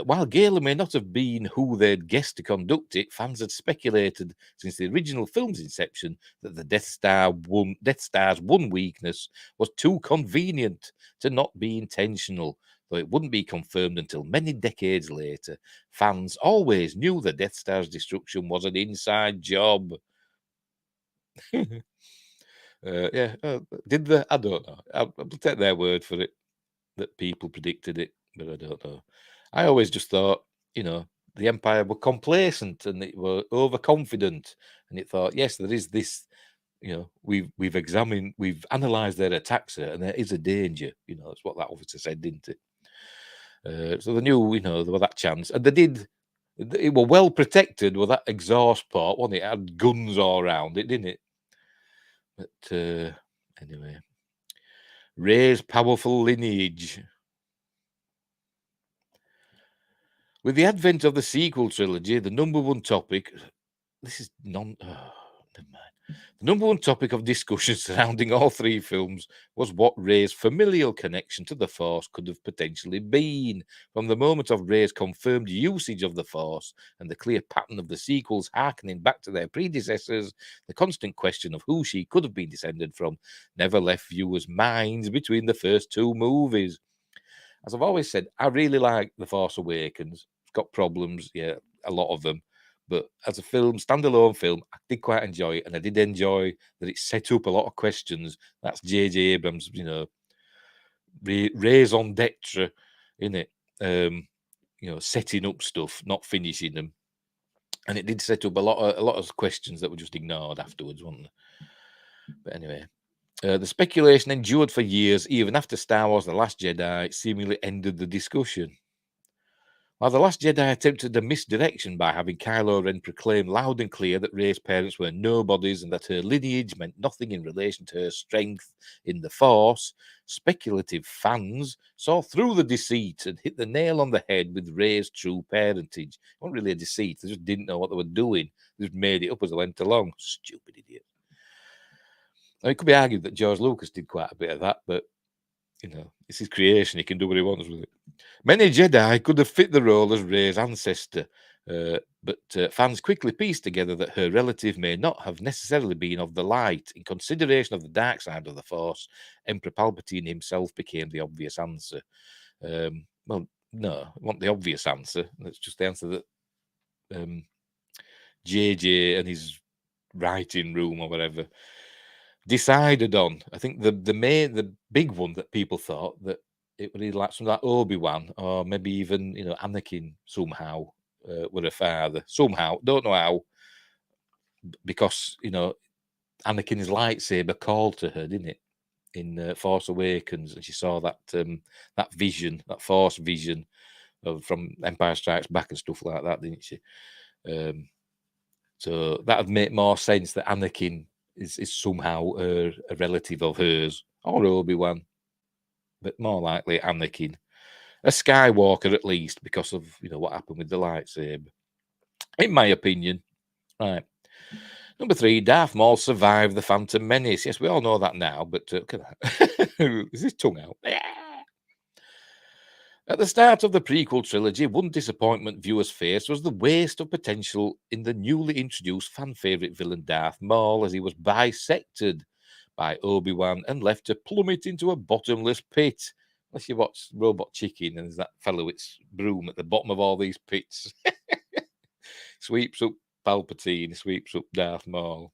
while Galen may not have been who they'd guessed to conduct it, fans had speculated since the original film's inception that the Death Star's one weakness was too convenient to not be intentional, though it wouldn't be confirmed until many decades later. Fans always knew the Death Star's destruction was an inside job. Did they? I don't know. I'll take their word for it that people predicted it, but I don't know. I always just thought, the Empire were complacent and it were overconfident, and it thought, yes, there is this. We've analysed their attacks, and there is a danger. That's what that officer said, didn't it? So they knew, there was that chance, and they did. It were well protected with that exhaust port, wasn't it? It had guns all around it, didn't it? But anyway, Rey's powerful lineage. With the advent of the sequel trilogy, the number one topic. This is never mind. The number one topic of discussion surrounding all three films was what Rey's familial connection to the Force could have potentially been. From the moment of Rey's confirmed usage of the Force and the clear pattern of the sequels harkening back to their predecessors, the constant question of who she could have been descended from never left viewers' minds between the first two movies. As I've always said, I really like The Force Awakens. It's got problems, yeah, a lot of them. But as a film, standalone film, I did quite enjoy it. And I did enjoy that it set up a lot of questions. That's J.J. Abrams, raison d'etre, innit? Setting up stuff, not finishing them. And it did set up a lot of questions that were just ignored afterwards, weren't they? But anyway, the speculation endured for years, even after Star Wars The Last Jedi seemingly ended the discussion. While The Last Jedi attempted a misdirection by having Kylo Ren proclaim loud and clear that Rey's parents were nobodies and that her lineage meant nothing in relation to her strength in the Force, speculative fans saw through the deceit and hit the nail on the head with Rey's true parentage. It wasn't really a deceit, they just didn't know what they were doing. They just made it up as they went along. Stupid idiot. Now, it could be argued that George Lucas did quite a bit of that, but, it's his creation. He can do what he wants with it. Many Jedi could have fit the role as Rey's ancestor, but fans quickly pieced together that her relative may not have necessarily been of the light. In consideration of the dark side of the Force, Emperor Palpatine himself became the obvious answer. Well, no, it wasn't the obvious answer. That's just the answer that JJ and his writing room or whatever decided on. I think the big one that people thought that it would either like something like Obi-Wan or maybe even Anakin somehow were a father. Somehow, don't know how, because Anakin's lightsaber called to her, didn't it, in Force Awakens, and she saw that that vision, that Force vision from Empire Strikes Back and stuff like that, didn't she? So that would make more sense that Anakin is somehow a relative of hers, or Obi-Wan, but more likely Anakin. A Skywalker, at least, because of what happened with the lightsaber, in my opinion. Right. Number 3, Darth Maul survived the Phantom Menace. Yes, we all know that now, but look at that. Is his tongue out? At the start of the prequel trilogy, one disappointment viewers faced was the waste of potential in the newly introduced fan favourite villain Darth Maul, as he was bisected by Obi-Wan and left to plummet into a bottomless pit. Unless you watch Robot Chicken and there's that fellow with broom at the bottom of all these pits. Sweeps up Palpatine, sweeps up Darth Maul.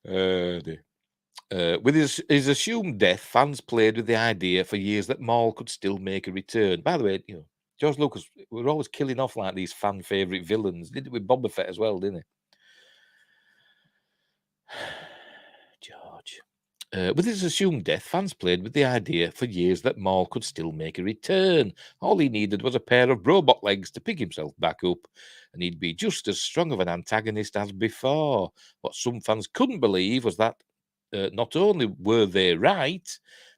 With his assumed death, fans played with the idea for years that Maul could still make a return. By the way, George Lucas, we were always killing off like these fan favourite villains. Did it with Boba Fett as well, didn't he? George. With his assumed death, fans played with the idea for years that Maul could still make a return. All he needed was a pair of robot legs to pick himself back up, and he'd be just as strong of an antagonist as before. What some fans couldn't believe was that not only were they right,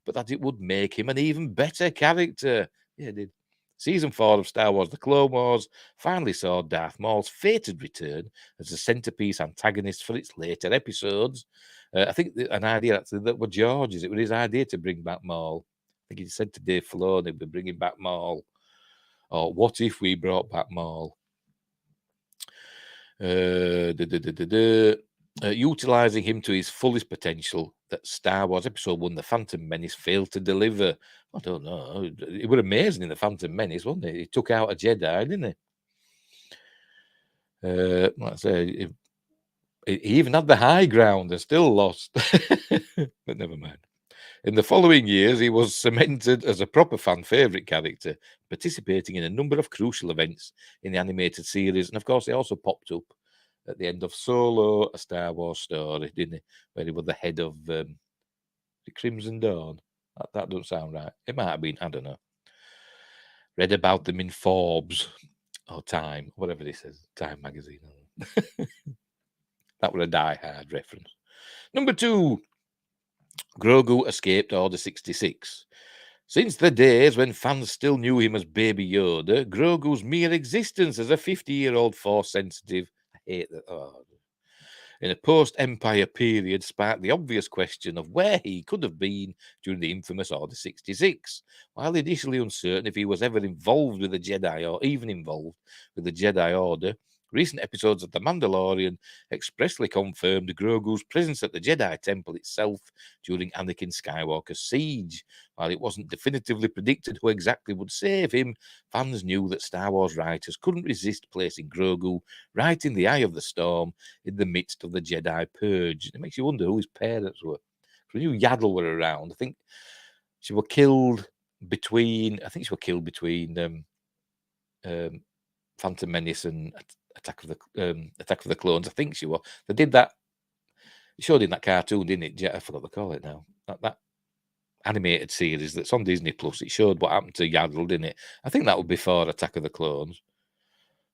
but that it would make him an even better character. Yeah, it did. Season 4 of Star Wars The Clone Wars finally saw Darth Maul's fated return as a centerpiece antagonist for its later episodes. I think an idea actually that was George's. It was his idea to bring back Maul. I think he said to Dave Filoni, we're bringing back Maul. Or what if we brought back Maul? Utilizing him to his fullest potential that Star Wars Episode 1, The Phantom Menace, failed to deliver. I don't know. It was amazing in The Phantom Menace, wasn't it? He took out a Jedi, didn't he? Like I say, he even had the high ground and still lost. But never mind. In the following years, he was cemented as a proper fan favourite character, participating in a number of crucial events in the animated series. And of course, he also popped up at the end of Solo, A Star Wars Story, didn't he? Where he was the head of the Crimson Dawn. That doesn't sound right. It might have been, I don't know. Read about them in Forbes or Time, whatever this is, Time magazine. That was a die-hard reference. Number 2, Grogu escaped Order 66. Since the days when fans still knew him as Baby Yoda, Grogu's mere existence as a 50-year-old Force-sensitive, I hate that, in a post-Empire period sparked the obvious question of where he could have been during the infamous Order 66. While initially uncertain if he was ever involved with the Jedi or even involved with the Jedi Order, recent episodes of The Mandalorian expressly confirmed Grogu's presence at the Jedi Temple itself during Anakin Skywalker's siege. While it wasn't definitively predicted who exactly would save him, fans knew that Star Wars writers couldn't resist placing Grogu right in the eye of the storm in the midst of the Jedi Purge. It makes you wonder who his parents were. If we knew Yaddle were around, I think she was killed between Phantom Menace and Attack of the Clones. I think she was. They did that. It showed in that cartoon, didn't it? I forgot to call it now. That animated series that's on Disney Plus. It showed what happened to Yaddle, didn't it? I think that would be before Attack of the Clones,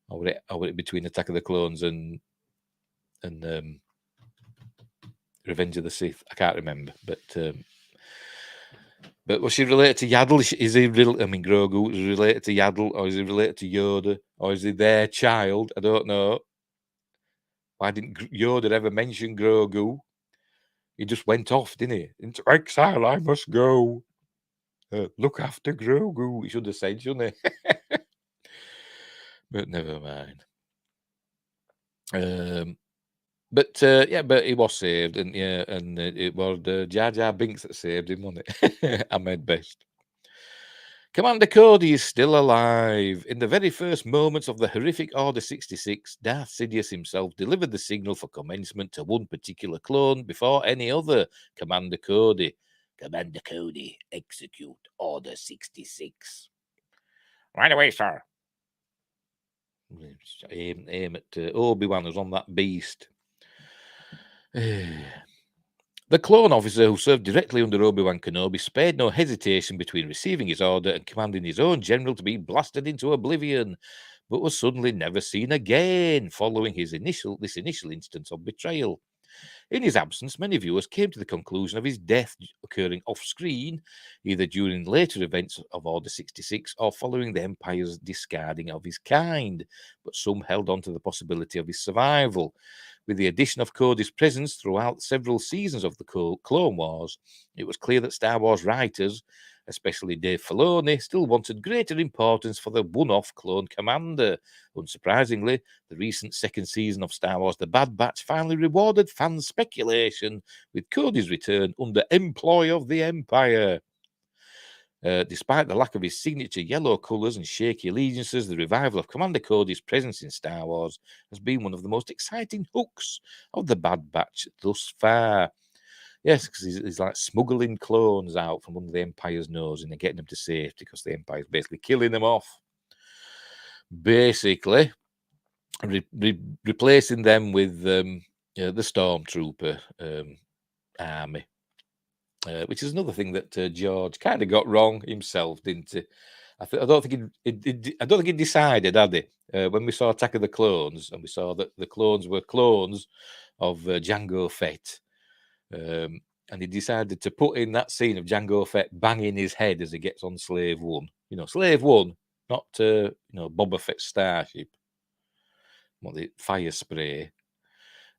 or would it between Attack of the Clones and Revenge of the Sith? I can't remember, but was she related to Yaddle? Is he real? I mean, Grogu is related to Yaddle, or is he related to Yoda, or is he their child? I don't know. Why didn't Yoda ever mention Grogu? He just went off, didn't he? Into exile, I must go. Look after Grogu. He should have said, shouldn't he? But never mind. But he was saved, and it was Jar Jar Binks that saved him, wasn't it? Ahmed Best. Commander Cody is still alive. In the very first moments of the horrific Order 66, Darth Sidious himself delivered the signal for commencement to one particular clone before any other. Commander Cody, execute Order 66. Right away, sir. Aim at Obi-Wan, who's on that beast. The clone officer who served directly under Obi-Wan Kenobi spared no hesitation between receiving his order and commanding his own general to be blasted into oblivion, but was suddenly never seen again following this initial instance of betrayal. In his absence, many viewers came to the conclusion of his death occurring off-screen, either during later events of Order 66 or following the Empire's discarding of his kind, but some held on to the possibility of his survival. With the addition of Cody's presence throughout several seasons of the Clone Wars, it was clear that Star Wars writers, especially Dave Filoni, still wanted greater importance for the one-off clone commander. Unsurprisingly, the recent second season of Star Wars The Bad Batch finally rewarded fans' speculation with Cody's return under employ of the Empire. Despite the lack of his signature yellow colours and shaky allegiances, the revival of Commander Cody's presence in Star Wars has been one of the most exciting hooks of the Bad Batch thus far. Yes, because he's like smuggling clones out from under the Empire's nose and they're getting them to safety because the Empire's basically killing them off. Basically, replacing them with the Stormtrooper army. Which is another thing that George kind of got wrong himself, didn't he? I don't think he decided, had he? When we saw Attack of the Clones, and we saw that the clones were clones of Jango Fett, and he decided to put in that scene of Jango Fett banging his head as he gets on Slave One. Slave One, not Boba Fett's starship. What the fire spray?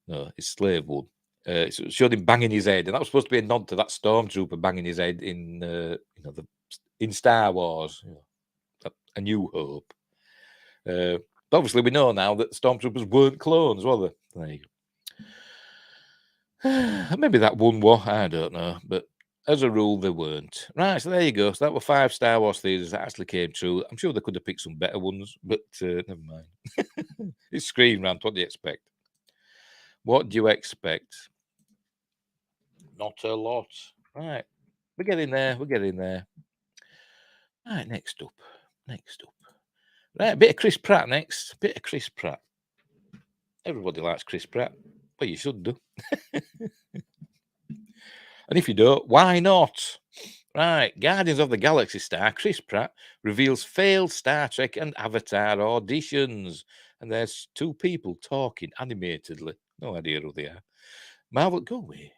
No, it's Slave One. It showed him banging his head, and that was supposed to be a nod to that Stormtrooper banging his head in in Star Wars, A New Hope. But obviously, we know now that the Stormtroopers weren't clones, were they? There you go. Maybe that one was, I don't know, but as a rule, they weren't. Right, so there you go. So that were 5 Star Wars theories that actually came true. I'm sure they could have picked some better ones, but never mind. It's Screen Rant. What do you expect? What do you expect? Not a lot. Right. We're getting there. Right, next up. Right, a bit of Chris Pratt next. Everybody likes Chris Pratt. Well, you should do. And if you don't, why not? Right, Guardians of the Galaxy star Chris Pratt reveals failed Star Trek and Avatar auditions. And there's 2 people talking animatedly. No idea who they are. Marvel, go away.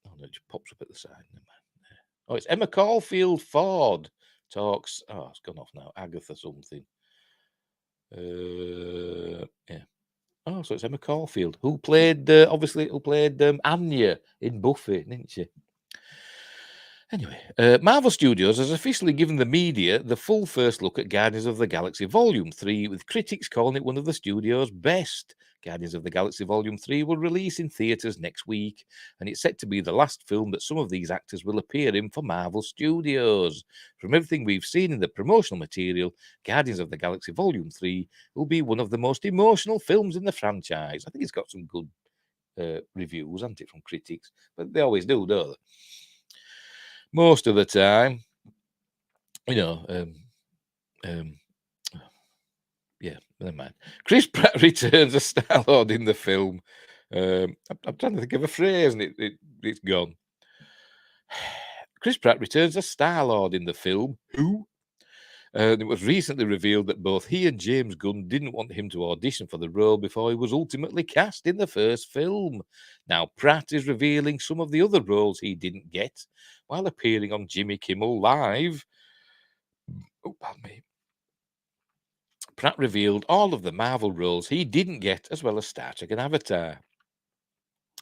Oh, no, it just pops up at the side. Never mind. Oh, it's Emma Caulfield Ford talks. Oh, it's gone off now. Agatha something. Yeah. Oh, so it's Emma Caulfield who played Anya in Buffy, didn't she? Anyway, Marvel Studios has officially given the media the full first look at Guardians of the Galaxy Volume 3, with critics calling it one of the studio's best. Guardians of the Galaxy Volume 3 will release in theatres next week, and it's set to be the last film that some of these actors will appear in for Marvel Studios. From everything we've seen in the promotional material, Guardians of the Galaxy Volume 3 will be one of the most emotional films in the franchise. I think it's got some good reviews, hasn't it, from critics? But they always do, don't they? Most of the time, yeah, never mind. Chris Pratt returns as Star-Lord in the film. I'm trying to think of a phrase, and it's gone. Chris Pratt returns as Star-Lord in the film Who? It was recently revealed that both he and James Gunn didn't want him to audition for the role before he was ultimately cast in the first film. Now, Pratt is revealing some of the other roles he didn't get while appearing on Jimmy Kimmel Live. Oh, pardon me. Pratt revealed all of the Marvel roles he didn't get, as well as Star Trek and Avatar.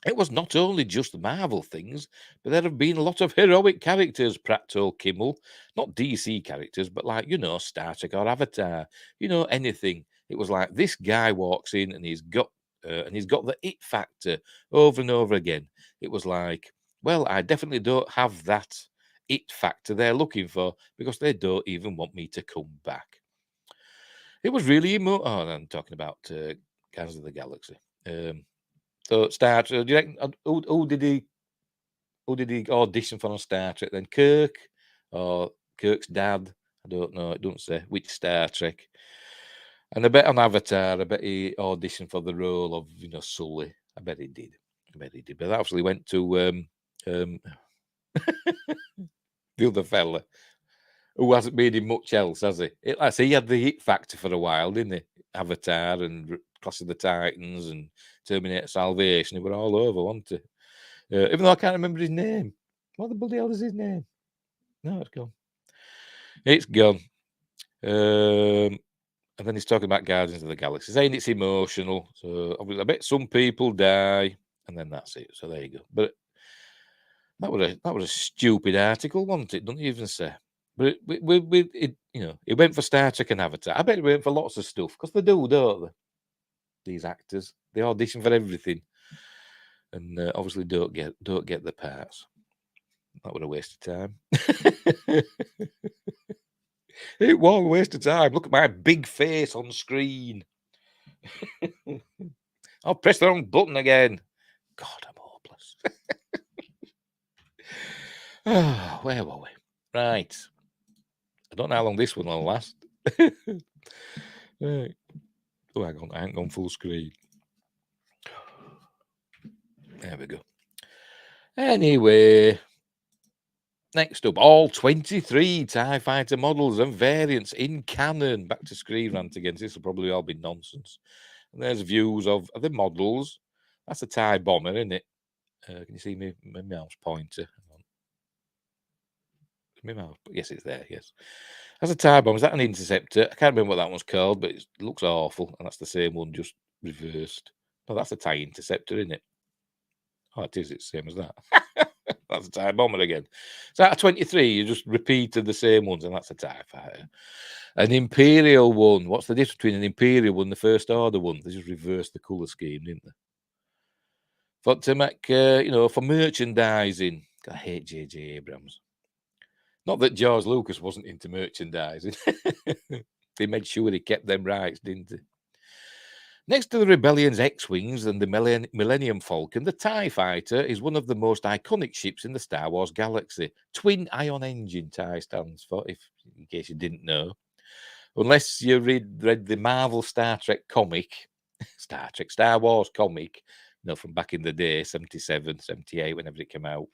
It was not only just Marvel things, but there have been a lot of heroic characters, Pratt told Kimmel. Not DC characters, but like, Star Trek or Avatar. Anything. It was like this guy walks in and he's got the it factor over and over again. It was like, well, I definitely don't have that it factor they're looking for because they don't even want me to come back. It was really I'm talking about Guardians of the Galaxy. So Star Trek. Do you reckon who did he audition for on Star Trek? Then Kirk or Kirk's dad? I don't know. It doesn't say which Star Trek. And I bet on Avatar, I bet he auditioned for the role of Sully. I bet he did. But that actually went to the other fella who hasn't made him much else, has he? Like I say, he had the hit factor for a while, didn't he? Avatar and Clash of the Titans and Terminator Salvation. They were all over, wasn't it? Even though I can't remember his name. What the bloody hell is his name? No, it's gone. It's gone. And then he's talking about Guardians of the Galaxy, saying it's emotional. So obviously, I bet some people die, and then that's it. So there you go. But that was a stupid article, wasn't it? Don't even say. But it went for Star Trek and Avatar. I bet it went for lots of stuff because they do, don't they? These actors, they audition for everything, and obviously don't get the parts. That was a waste of time. It was a waste of time. Look at my big face on screen. I'll press the wrong button again. God, I'm hopeless. Oh, where were we? Right. I don't know how long this one will last. Right. Oh, I haven't gone full screen. There we go. Anyway, next up, all 23 TIE Fighter models and variants in Canon. Back to screen rant again. This will probably all be nonsense. And there's views of the models. That's a TIE bomber, isn't it? Can you see my mouse pointer? My mouse, yes, it's there. Yes, that's a TIE bomber. Is that an interceptor? I can't remember what that one's called, but it looks awful. And that's the same one, just reversed. No, that's a TIE interceptor, isn't it? Oh, it is. It's the same as that. That's a TIE bomber again. So out of 23, you just repeated the same ones, and that's a TIE fighter. An Imperial one. What's the difference between an Imperial one and the First Order one? They just reversed the colour scheme, didn't they? For to make, for merchandising. I hate J.J. Abrams. Not that George Lucas wasn't into merchandising. They made sure he kept them rights, didn't he? Next to the Rebellion's X-Wings and the Millennium Falcon, the TIE Fighter is one of the most iconic ships in the Star Wars galaxy. Twin Ion Engine TIE stands for, in case you didn't know. Unless you read the Marvel Star Trek comic, Star Wars comic, from back in the day, 77, 78, whenever it came out.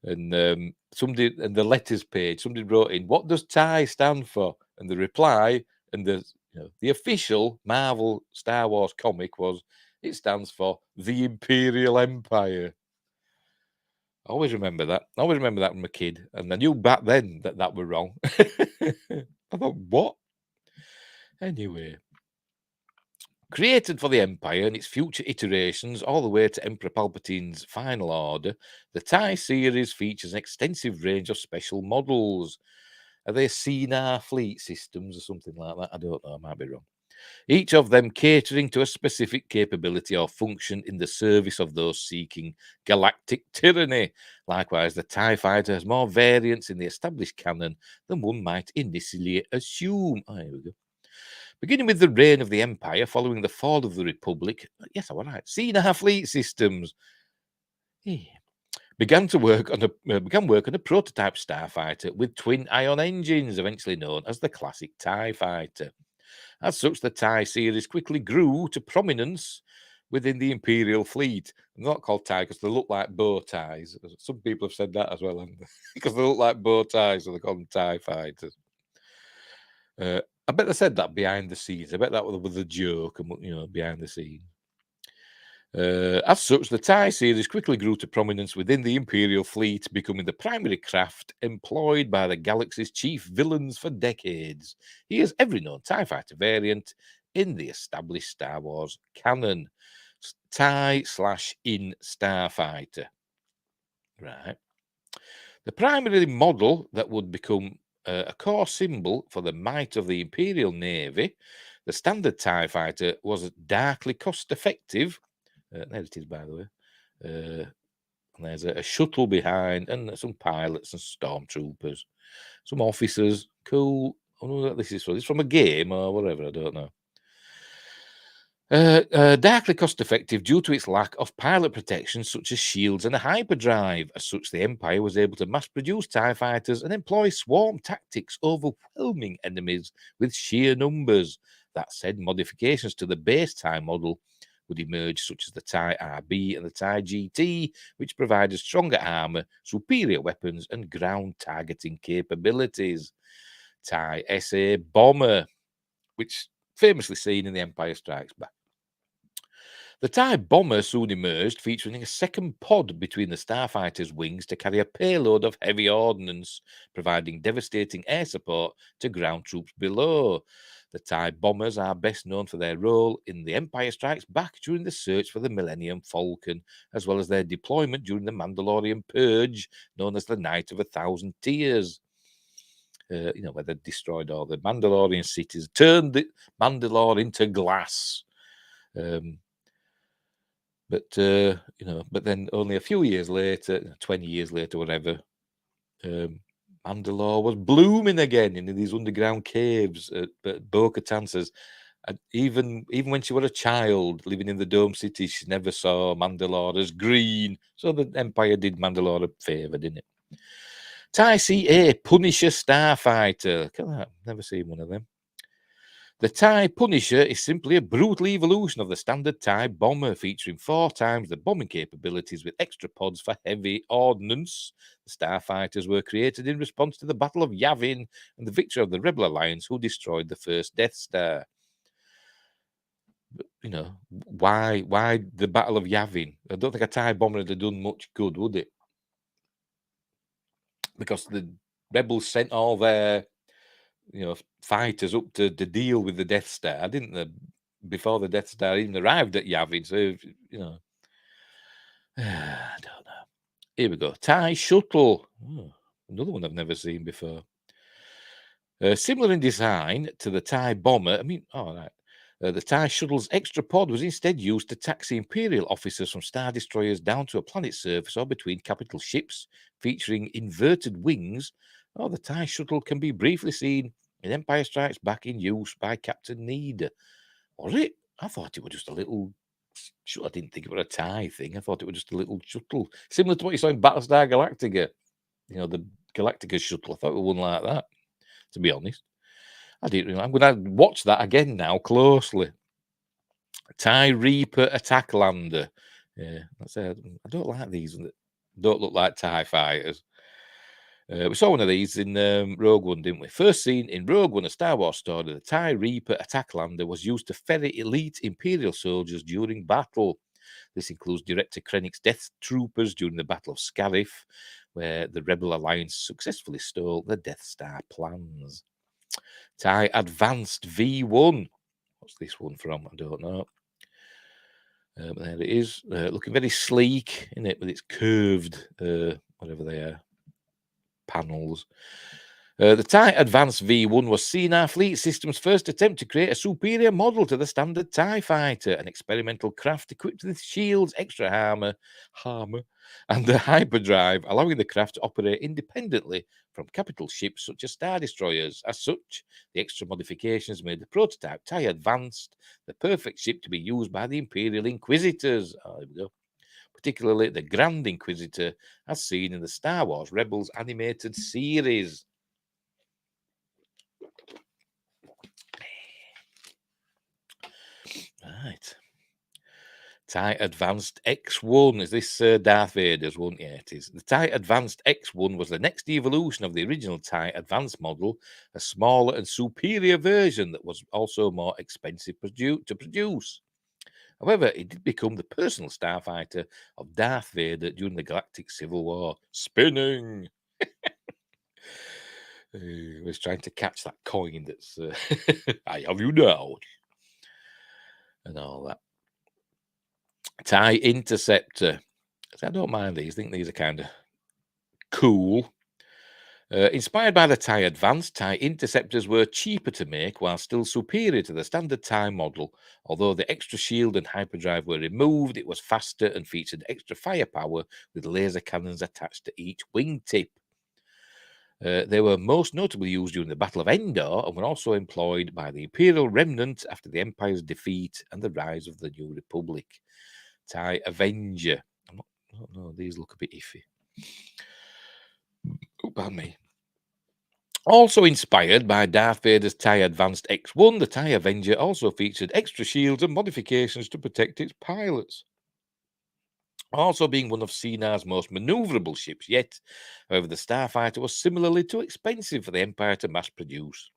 And somebody, and the letters page, somebody wrote in, what does TIE stand for? And the reply, and the official Marvel Star Wars comic was, it stands for the Imperial Empire. I always remember that. I always remember that from a kid. And I knew back then that were wrong. I thought, what? Anyway. Created for the Empire and its future iterations all the way to Emperor Palpatine's final order, the TIE series features an extensive range of special models. Are they Senar fleet systems or something like that? I don't know. I might be wrong. Each of them catering to a specific capability or function in the service of those seeking galactic tyranny. Likewise, the TIE Fighter has more variants in the established canon than one might initially assume. Oh, here we go. Beginning with the reign of the Empire following the fall of the Republic, yes, I was right, Senar fleet systems. Yeah. Began work on a prototype starfighter with twin ion engines, eventually known as the classic TIE Fighter. As such, the TIE series quickly grew to prominence within the Imperial fleet. They're not called tie because they look like bow ties. Some people have said that as well, because they look like bow ties, so they call them TIE fighters. I bet they said that behind the scenes. I bet that was a joke, behind the scenes. As such, the TIE series quickly grew to prominence within the Imperial fleet, becoming the primary craft employed by the galaxy's chief villains for decades. He is every known TIE fighter variant in the established Star Wars canon. TIE/in Starfighter. Right. The primary model that would become a core symbol for the might of the Imperial Navy, the standard TIE fighter, was darkly cost-effective. There it is, by the way. And there's a shuttle behind, and some pilots and stormtroopers, some officers. Cool. I don't know what this is from. It's from a game or whatever. I don't know. Darkly cost-effective due to its lack of pilot protection, such as shields and a hyperdrive. As such, the Empire was able to mass-produce TIE fighters and employ swarm tactics, overwhelming enemies with sheer numbers. That said, modifications to the base TIE model would emerge, such as the TIE RB and the TIE GT, which provided stronger armor, superior weapons, and ground targeting capabilities. TIE SA Bomber, which famously seen in The Empire Strikes Back. The TIE Bomber soon emerged, featuring a second pod between the starfighter's wings to carry a payload of heavy ordnance, providing devastating air support to ground troops below. The TIE Bombers are best known for their role in The Empire Strikes Back during the search for the Millennium Falcon, as well as their deployment during the Mandalorian Purge, known as the Night of 1,000 Tears. Where they destroyed all the Mandalorian cities, turned the Mandalore into glass. But then only a few years later, 20 years later, whatever, Mandalore was blooming again in these underground caves. But Bo-Katan says, even when she was a child living in the Dome City, she never saw Mandalore as green. So the Empire did Mandalore a favour, didn't it? TIE CA Punisher Starfighter. I've never seen one of them. The TIE Punisher is simply a brutal evolution of the standard TIE Bomber, featuring 4 times the bombing capabilities with extra pods for heavy ordnance. The Starfighters were created in response to the Battle of Yavin and the victory of the Rebel Alliance, who destroyed the first Death Star. But, why the Battle of Yavin? I don't think a TIE Bomber would have done much good, would it? Because the Rebels sent all their fighters up to deal with the Death Star, didn't they? Before the Death Star even arrived at Yavin, so I don't know. Here we go. TIE Shuttle, another one I've never seen before. Similar in design to the TIE Bomber. The TIE Shuttle's extra pod was instead used to taxi Imperial officers from Star Destroyers down to a planet's surface or between capital ships, featuring inverted wings. The TIE Shuttle can be briefly seen in Empire Strikes Back in use by Captain Need. Was it? I thought it was just a little... I didn't think it was a TIE thing. I thought it was just a little shuttle. Similar to what you saw in Battlestar Galactica. The Galactica shuttle. I thought it was one like that, to be honest. I didn't really... I'm going to watch that again now closely. TIE Reaper Attack Lander. Yeah, I don't like these that don't look like TIE fighters. We saw one of these in Rogue One, didn't we? First seen in Rogue One, a Star Wars story, the TIE Reaper Attack Lander was used to ferry elite Imperial soldiers during battle. This includes Director Krennic's Death Troopers during the Battle of Scarif, where the Rebel Alliance successfully stole the Death Star plans. TIE Advanced V1. What's this one from? I don't know. There it is, looking very sleek, isn't it, with its curved, whatever they are, panels. The TIE Advanced V1 was CNR Fleet Systems' first attempt to create a superior model to the standard TIE fighter, an experimental craft equipped with shields, extra armor, and a hyperdrive, allowing the craft to operate independently from capital ships such as Star Destroyers. As such, the extra modifications made the prototype TIE Advanced the perfect ship to be used by the Imperial Inquisitors. There we go. Particularly the Grand Inquisitor, as seen in the Star Wars Rebels animated series. Right. TIE Advanced X1. Is this Darth Vader's one? Yeah, it is. The TIE Advanced X1 was the next evolution of the original TIE Advanced model, a smaller and superior version that was also more expensive to produce. However, it did become the personal starfighter of Darth Vader during the Galactic Civil War. Spinning! He was trying to catch that coin that's I have you now. And all that. TIE Interceptor. I don't mind these. I think these are kind of cool. Inspired by the TIE Advanced, TIE Interceptors were cheaper to make while still superior to the standard TIE model. Although the extra shield and hyperdrive were removed, it was faster and featured extra firepower with laser cannons attached to each wingtip. They were most notably used during the Battle of Endor and were also employed by the Imperial Remnant after the Empire's defeat and the rise of the New Republic. TIE Avenger. I don't know, these look a bit iffy. Oh, pardon me. Also inspired by Darth Vader's TIE Advanced X1, the TIE Avenger also featured extra shields and modifications to protect its pilots. Also being one of Senar's most maneuverable ships yet, however, the Starfighter was similarly too expensive for the Empire to mass produce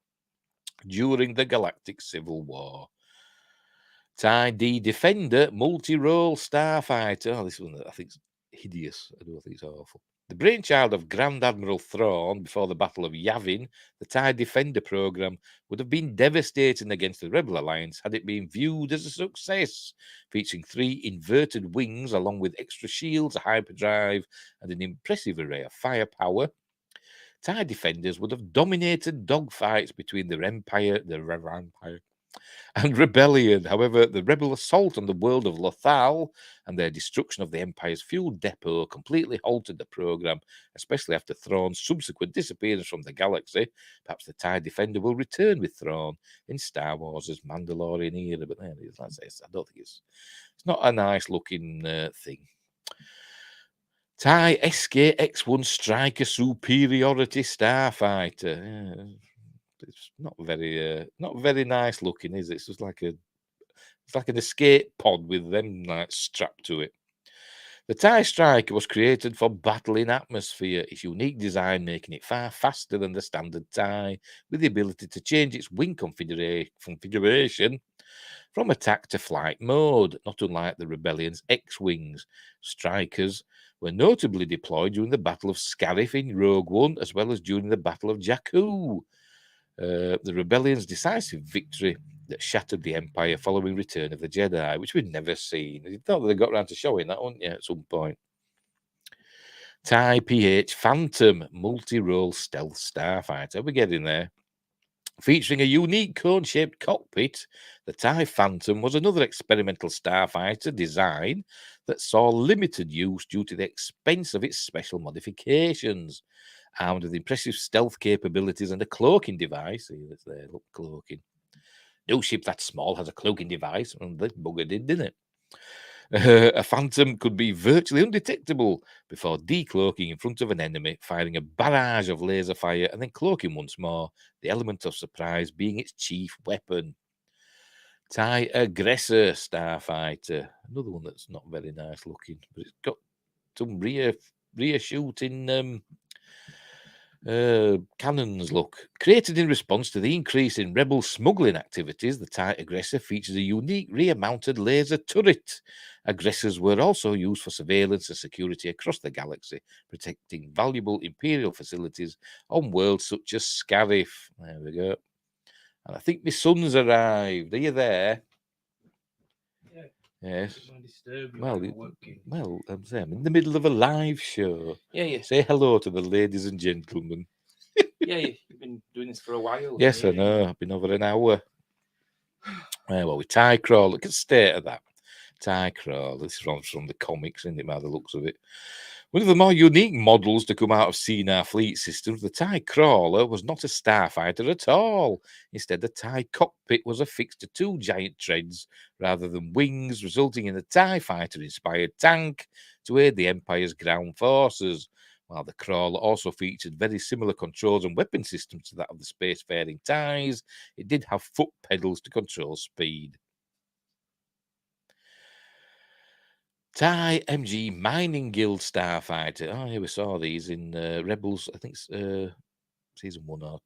during the Galactic Civil War. TIE D Defender multi-role Starfighter. Oh, this one I think is hideous. I don't think it's awful. The brainchild of Grand Admiral Thrawn before the Battle of Yavin, the TIE Defender program would have been devastating against the Rebel Alliance had it been viewed as a success, featuring 3 inverted wings along with extra shields, a hyperdrive, and an impressive array of firepower. TIE Defenders would have dominated dogfights between the Empire and Rebellion. However, the Rebel assault on the world of Lothal and their destruction of the Empire's fuel depot completely halted the program, especially after Thrawn's subsequent disappearance from the galaxy. Perhaps the TIE Defender will return with Thrawn in Star Wars' Mandalorian era, but there it is. Like I say, I don't think it's not a nice looking thing. TIE SK-X1 Striker Superiority Starfighter. Yeah. It's not very nice looking, is it? It's just like an escape pod with them like strapped to it. The TIE Striker was created for battle in atmosphere. Its unique design making it far faster than the standard TIE, with the ability to change its wing configuration from attack to flight mode, not unlike the Rebellion's X-Wings. Strikers were notably deployed during the Battle of Scarif in Rogue One, as well as during the Battle of Jakku. The Rebellion's decisive victory that shattered the Empire following Return of the Jedi, which we'd never seen. You thought they got around to showing that, wouldn't you, at some point? TIE PH Phantom multi-role stealth starfighter. We're getting there. Featuring a unique cone-shaped cockpit, the TIE Phantom was another experimental starfighter design that saw limited use due to the expense of its special modifications. Armed with impressive stealth capabilities and a cloaking device. See, that's there, look, cloaking. No ship that small has a cloaking device, and this bugger did, didn't it? A Phantom could be virtually undetectable before decloaking in front of an enemy, firing a barrage of laser fire, and then cloaking once more, the element of surprise being its chief weapon. TIE Aggressor Starfighter. Another one that's not very nice looking, but it's got some rear shooting cannons look. Created in response to the increase in rebel smuggling activities, the TIE Aggressor features a unique rear-mounted laser turret. Aggressors were also used for surveillance and security across the galaxy, protecting valuable Imperial facilities on worlds such as Scarif. There we go. And I think my son's arrived. Are you there? Yeah. Yes. Well, I'm in the middle of a live show. Yeah. Say hello to the ladies and gentlemen. Yeah, you've been doing this for a while. Yes, I know. I've been over an hour. Well, with TIE Crawler, look at the state of that. TIE Crawler. This is from the comics, isn't it, by the looks of it? One of the more unique models to come out of Senar fleet systems, the TIE Crawler was not a starfighter at all. Instead, the TIE cockpit was affixed to 2 giant treads rather than wings, resulting in a TIE fighter-inspired tank to aid the Empire's ground forces. While the Crawler also featured very similar controls and weapon systems to that of the spacefaring TIEs, it did have foot pedals to control speed. TIE MG Mining Guild Starfighter. Oh, yeah, we saw these in Rebels, I think season 1 or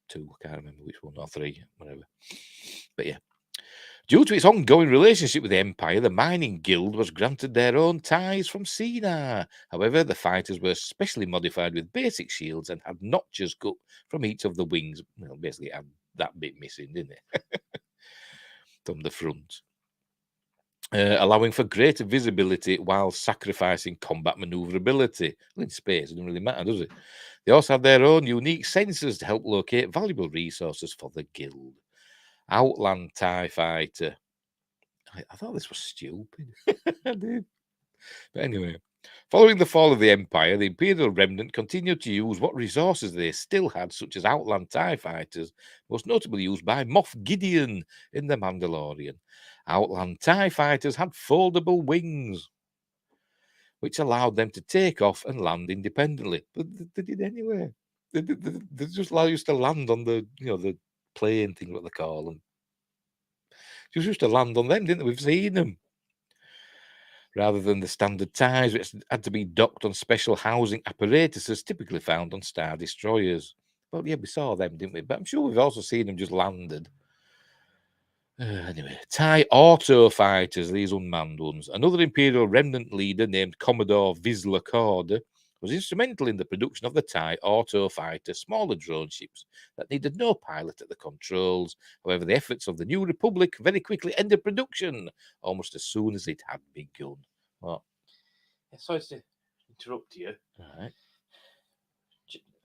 2. I can't remember which one, or 3, whatever. But yeah. Due to its ongoing relationship with the Empire, the Mining Guild was granted their own TIEs from Cena. However, the fighters were specially modified with basic shields and had notches cut from each of the wings. Well, basically, it had that bit missing, didn't it? From the front. Allowing for greater visibility while sacrificing combat maneuverability. Well, in space, it doesn't really matter, does it? They also have their own unique sensors to help locate valuable resources for the guild. Outland TIE Fighter. I thought this was stupid. I did. But anyway, following the fall of the Empire, the Imperial Remnant continued to use what resources they still had, such as Outland TIE Fighters, most notably used by Moff Gideon in The Mandalorian. Outland TIE Fighters had foldable wings, which allowed them to take off and land independently. But they did anyway. They just used to land on the plane thing, what they call them. Just used to land on them, didn't they? We've seen them. Rather than the standard TIEs, which had to be docked on special housing apparatuses typically found on Star Destroyers. Well, yeah, we saw them, didn't we? But I'm sure we've also seen them just landed. Anyway, TIE Auto Fighters, these unmanned ones. Another Imperial Remnant leader named Commodore Vizsla Corder was instrumental in the production of the TIE Auto Fighter, smaller drone ships that needed no pilot at the controls. However, the efforts of the New Republic very quickly ended production almost as soon as it had begun. What? Sorry to interrupt you. Right.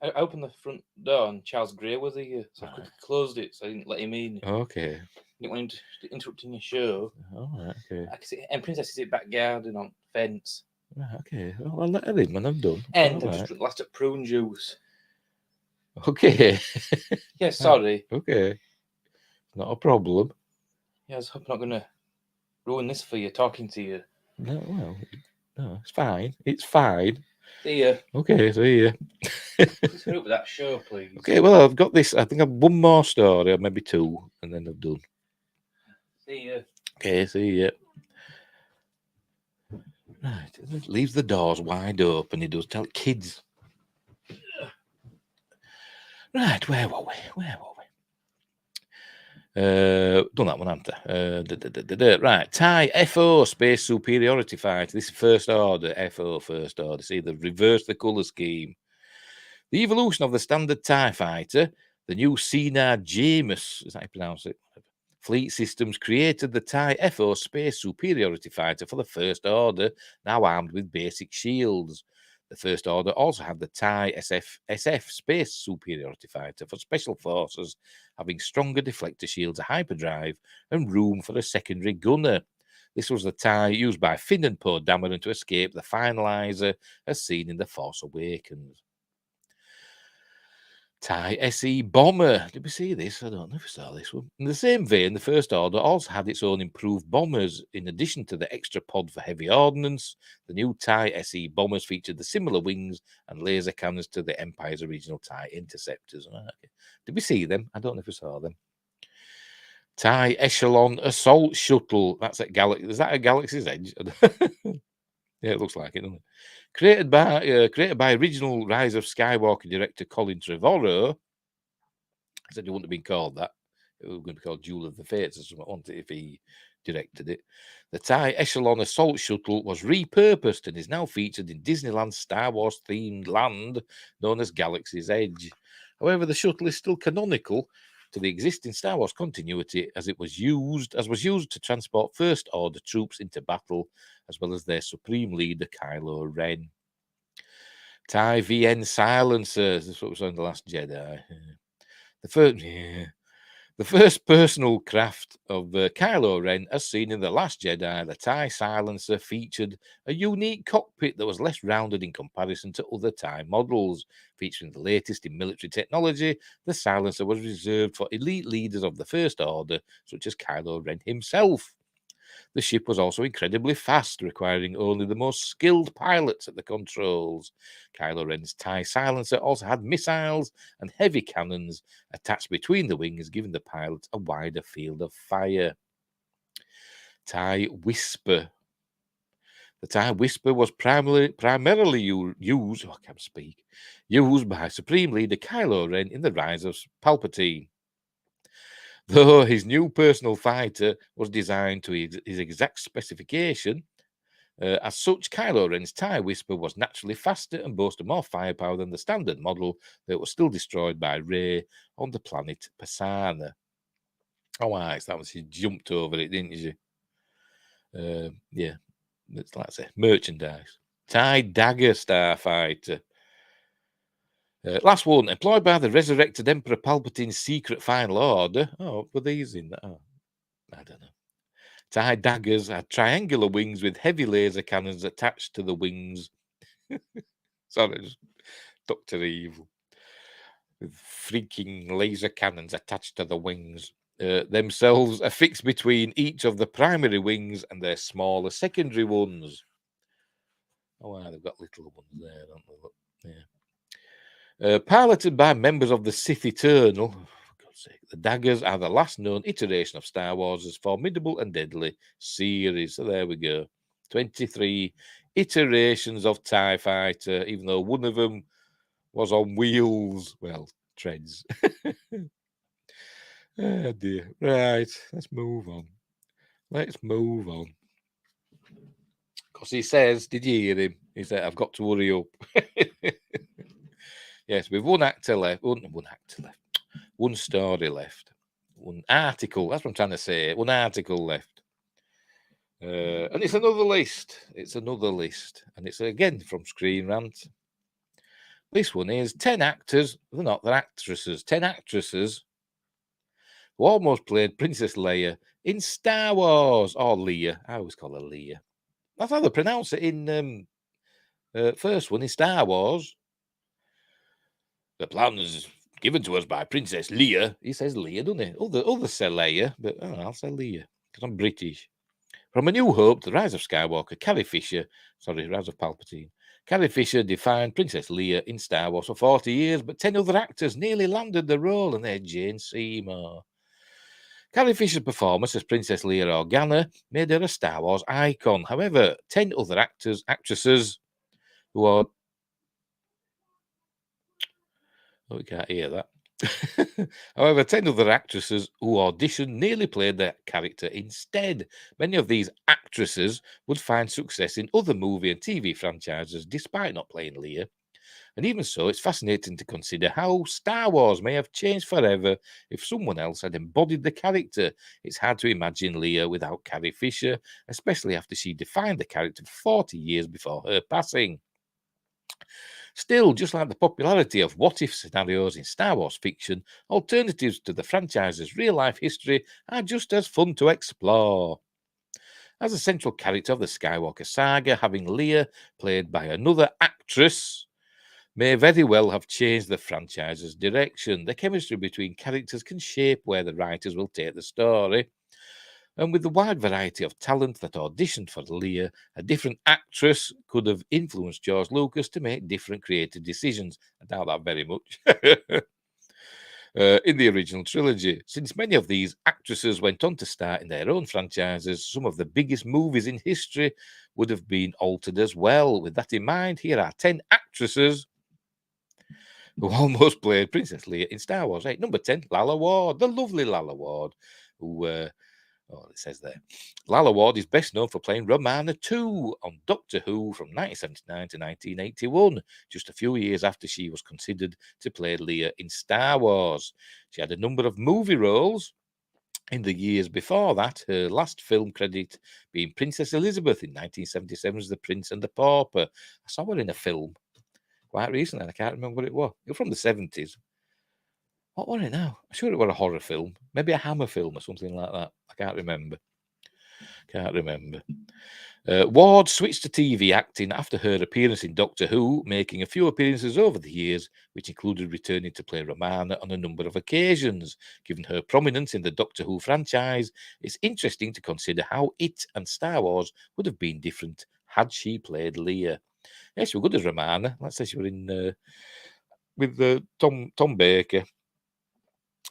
I opened the front door and Charles Gray was here, so I quickly closed it so I didn't let him in. Okay. Didn't want him to interrupting your show. All right, okay. I can see Princess is in back garden on fence. Right, okay. Well, I'll let her in when I'm done. And I just drunk last at prune juice. Okay. Yeah, sorry. Okay. Not a problem. Yeah, I was hoping I'm not going to ruin this for you, talking to you. No, well, no, it's fine. It's fine. See ya. Okay, see ya. Let's hurry up with that show, please. Okay, well, I've got this. I think I've one more story, or maybe two, and then I'm done. See ya. Okay, see ya. Right, leaves the doors wide open. He does tell kids. Right, where were we? Done that one, haven't I? Right, TIE FO Space Superiority Fighter. This is First Order, FO First Order. See, they've reversed the colour scheme. The evolution of the standard TIE Fighter, the new Cena Jameis, is that how you pronounce it? Fleet Systems created the TIE FO Space Superiority Fighter for the First Order, now armed with basic shields. The First Order also had the TIE SF Space Superiority Fighter for Special Forces, having stronger deflector shields, a hyperdrive, and room for a secondary gunner. This was the TIE used by Finn and Poe Dameron to escape the Finalizer, as seen in The Force Awakens. TIE SE Bomber. Did we see this? I don't know if we saw this one. In the same vein, the First Order also had its own improved bombers. In addition to the extra pod for heavy ordnance, the new TIE SE bombers featured the similar wings and laser cannons to the Empire's original TIE interceptors. Okay. Did we see them? I don't know if we saw them. TIE Echelon Assault Shuttle. That's at Galaxy. Is that a Galaxy's Edge? Yeah, it looks like it, doesn't it? Created by original Rise of Skywalker director Colin Trevorrow. I said it wouldn't have been called that. It was going to be called Duel of the Fates or something, wasn't it, if he directed it. The TIE Echelon Assault Shuttle was repurposed and is now featured in Disneyland's Star Wars themed land known as Galaxy's Edge. However, the shuttle is still canonical to the existing Star Wars continuity as was used to transport First Order troops into battle, as well as their supreme leader Kylo Ren. TIE VN Silencers. This is what was on The Last Jedi. The first personal craft of Kylo Ren, as seen in The Last Jedi, the TIE Silencer featured a unique cockpit that was less rounded in comparison to other TIE models. Featuring the latest in military technology, the Silencer was reserved for elite leaders of the First Order, such as Kylo Ren himself. The ship was also incredibly fast, requiring only the most skilled pilots at the controls. Kylo Ren's TIE Silencer also had missiles and heavy cannons attached between the wings, giving the pilots a wider field of fire. TIE Whisper. The TIE Whisper was primarily used by Supreme Leader Kylo Ren in The Rise of Palpatine. Though his new personal fighter was designed to his exact specification, as such, Kylo Ren's TIE Whisper was naturally faster and boasted more firepower than the standard model that was still destroyed by Rey on the planet Pasana. Oh, nice. That was, she jumped over it, didn't she? Yeah, it's like I say, merchandise. TIE Dagger Starfighter. Last one, employed by the resurrected Emperor Palpatine's secret final order. Oh, were these in that? Oh, I don't know. TIE daggers had triangular wings with heavy laser cannons attached to the wings. Sorry, just Dr. Evil. With freaking laser cannons attached to the wings. Themselves affixed between each of the primary wings and their smaller secondary ones. Oh, wow, they've got little ones there, don't they? Look, yeah. Piloted by members of the Sith Eternal, for God's sake, the daggers are the last known iteration of Star Wars' formidable and deadly series. So there we go. 23 iterations of TIE Fighter, even though one of them was on wheels. Well, treads. Oh dear. Right, let's move on. Because he says, did you hear him? He said, I've got to hurry up. Yes, we've one actor left. One actor left. One story left. One article. That's what I'm trying to say. One article left. And it's another list. And it's again from Screen Rant. This one is 10 actors. They're actresses. 10 actresses who almost played Princess Leia in Star Wars. Or Leia. I always call her Leia. That's how they pronounce it in first one in Star Wars. The plan is given to us by Princess Leia. He says Leia, doesn't he? Others say Leia, but I'll say Leia because I'm British. From A New Hope, The Rise of Skywalker, Rise of Palpatine. Carrie Fisher defined Princess Leia in Star Wars for 40 years, but 10 other actors nearly landed the role, and they're Jane Seymour. Carrie Fisher's performance as Princess Leia Organa made her a Star Wars icon. However, 10 other actresses who are... Oh, we can't hear that. However, 10 other actresses who auditioned nearly played their character instead. Many of these actresses would find success in other movie and TV franchises despite not playing Leia. And even so, it's fascinating to consider how Star Wars may have changed forever if someone else had embodied the character. It's hard to imagine Leia without Carrie Fisher, especially after she defined the character 40 years before her passing. Still, just like the popularity of what-if scenarios in Star Wars fiction, alternatives to the franchise's real-life history are just as fun to explore. As a central character of the Skywalker saga, having Leia, played by another actress, may very well have changed the franchise's direction. The chemistry between characters can shape where the writers will take the story. And with the wide variety of talent that auditioned for Leia, a different actress could have influenced George Lucas to make different creative decisions. I doubt that very much. In the original trilogy, since many of these actresses went on to star in their own franchises, some of the biggest movies in history would have been altered as well. With that in mind, here are 10 actresses who almost played Princess Leia in Star Wars. Right, number 10, Lalla Ward, the lovely Lalla Ward, who... it says there. Lalla Ward is best known for playing Romana 2 on Doctor Who from 1979 to 1981, just a few years after she was considered to play Leia in Star Wars. She had a number of movie roles in the years before that, her last film credit being Princess Elizabeth in 1977's The Prince and the Pauper. I saw her in a film quite recently, and I can't remember what it was. It was from the 70s. What was it now? I'm sure it was a horror film, maybe a Hammer film or something like that. I can't remember. Ward switched to TV acting after her appearance in Doctor Who, making a few appearances over the years, which included returning to play Romana on a number of occasions. Given her prominence in the Doctor Who franchise, it's interesting to consider how it and Star Wars would have been different had she played Leia. Yeah, she was good as Romana. Let's say she was in with Tom Baker.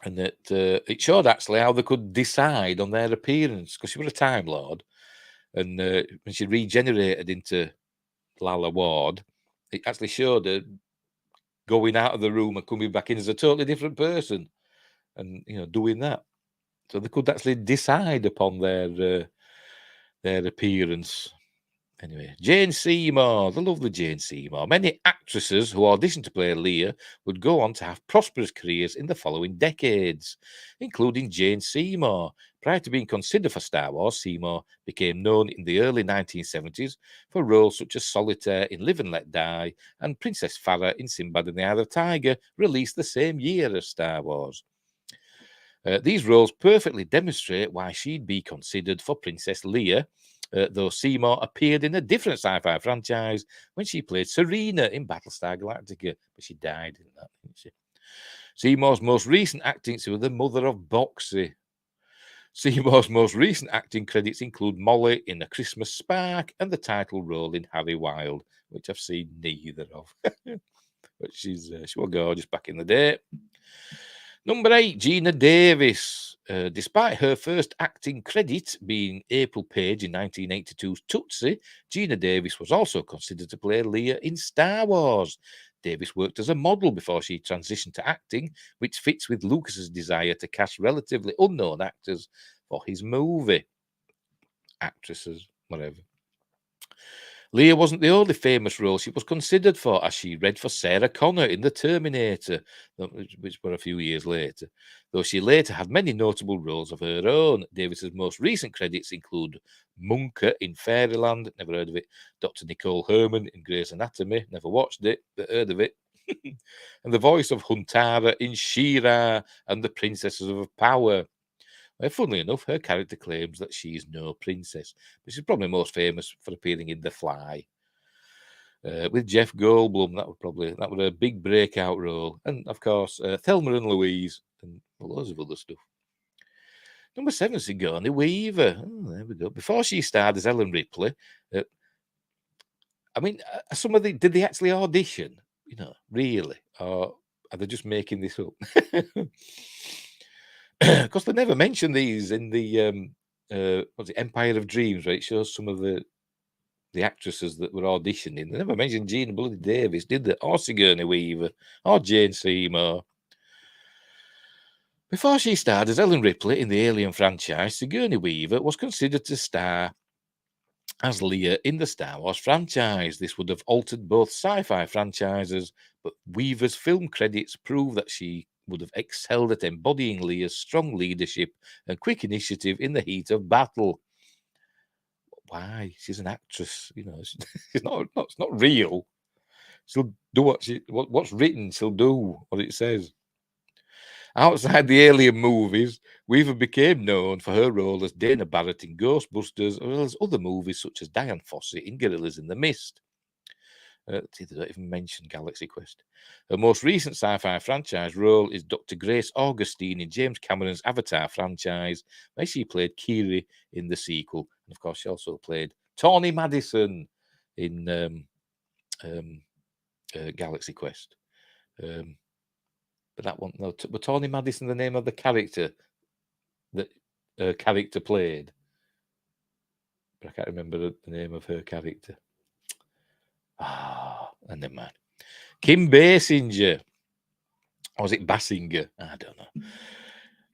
And that it showed actually how they could decide on their appearance, because she was a Time Lord. And when she regenerated into Lalla Ward, it actually showed her going out of the room and coming back in as a totally different person, and doing that. So they could actually decide upon their appearance. Anyway, Jane Seymour, the lovely Jane Seymour. Many actresses who auditioned to play Leia would go on to have prosperous careers in the following decades, including Jane Seymour. Prior to being considered for Star Wars, Seymour became known in the early 1970s for roles such as Solitaire in Live and Let Die and Princess Farah in Sinbad and the Eye of the Tiger, released the same year as Star Wars. These roles perfectly demonstrate why she'd be considered for Princess Leia, though Seymour appeared in a different sci-fi franchise when she played Serena in Battlestar Galactica, but she died in that, didn't she? Seymour's most recent acting, she was the mother of Boxy. Seymour's most recent acting credits include Molly in A Christmas Spark and the title role in Harry Wild, which I've seen neither of. But she was gorgeous back in the day. Number 8, Gina Davis. Despite her first acting credit being April Page in 1982's Tootsie, Gina Davis was also considered to play Leia in Star Wars. Davis worked as a model before she transitioned to acting, which fits with Lucas's desire to cast relatively unknown actors for his movie. Actresses, whatever. Leia wasn't the only famous role she was considered for, as she read for Sarah Connor in The Terminator, which were a few years later. Though she later had many notable roles of her own. Davis's most recent credits include Munker in Fairyland, never heard of it, Dr. Nicole Herman in Grey's Anatomy, never watched it, but heard of it, and the voice of Huntara in She-Ra and the Princesses of Power. Funnily enough, her character claims that she is no princess, but she's probably most famous for appearing in The Fly. With Jeff Goldblum, that was a big breakout role. And, of course, Thelma and Louise, and loads of other stuff. Number 7, Sigourney Weaver. Oh, there we go. Before she starred as Ellen Ripley, did they actually audition? Really? Or are they just making this up? Because they never mention these in the Empire of Dreams, where it shows some of the actresses that were auditioning. They never mentioned Gina Bloody Davis, did they? Or Sigourney Weaver, or Jane Seymour. Before she starred as Ellen Ripley in the Alien franchise, Sigourney Weaver was considered to star as Leia in the Star Wars franchise. This would have altered both sci-fi franchises, but Weaver's film credits prove that she would have excelled at embodying Leia's strong leadership and quick initiative in the heat of battle. Why? She's an actress, it's not real. She'll do what's written. She'll do what it says. Outside the Alien movies, Weaver became known for her role as Dana Barrett in Ghostbusters, as well as other movies such as Diane Fossey in Gorillas in the Mist. They don't even mention Galaxy Quest. Her most recent sci-fi franchise role is Dr. Grace Augustine in James Cameron's Avatar franchise, where she played Kiri in the sequel. And of course, she also played Tawny Madison in Galaxy Quest. But that one, no, was Tawny Madison the name of the character that her character played? But I can't remember the name of her character. And never mind. Kim Basinger. Or was it Basinger? I don't know.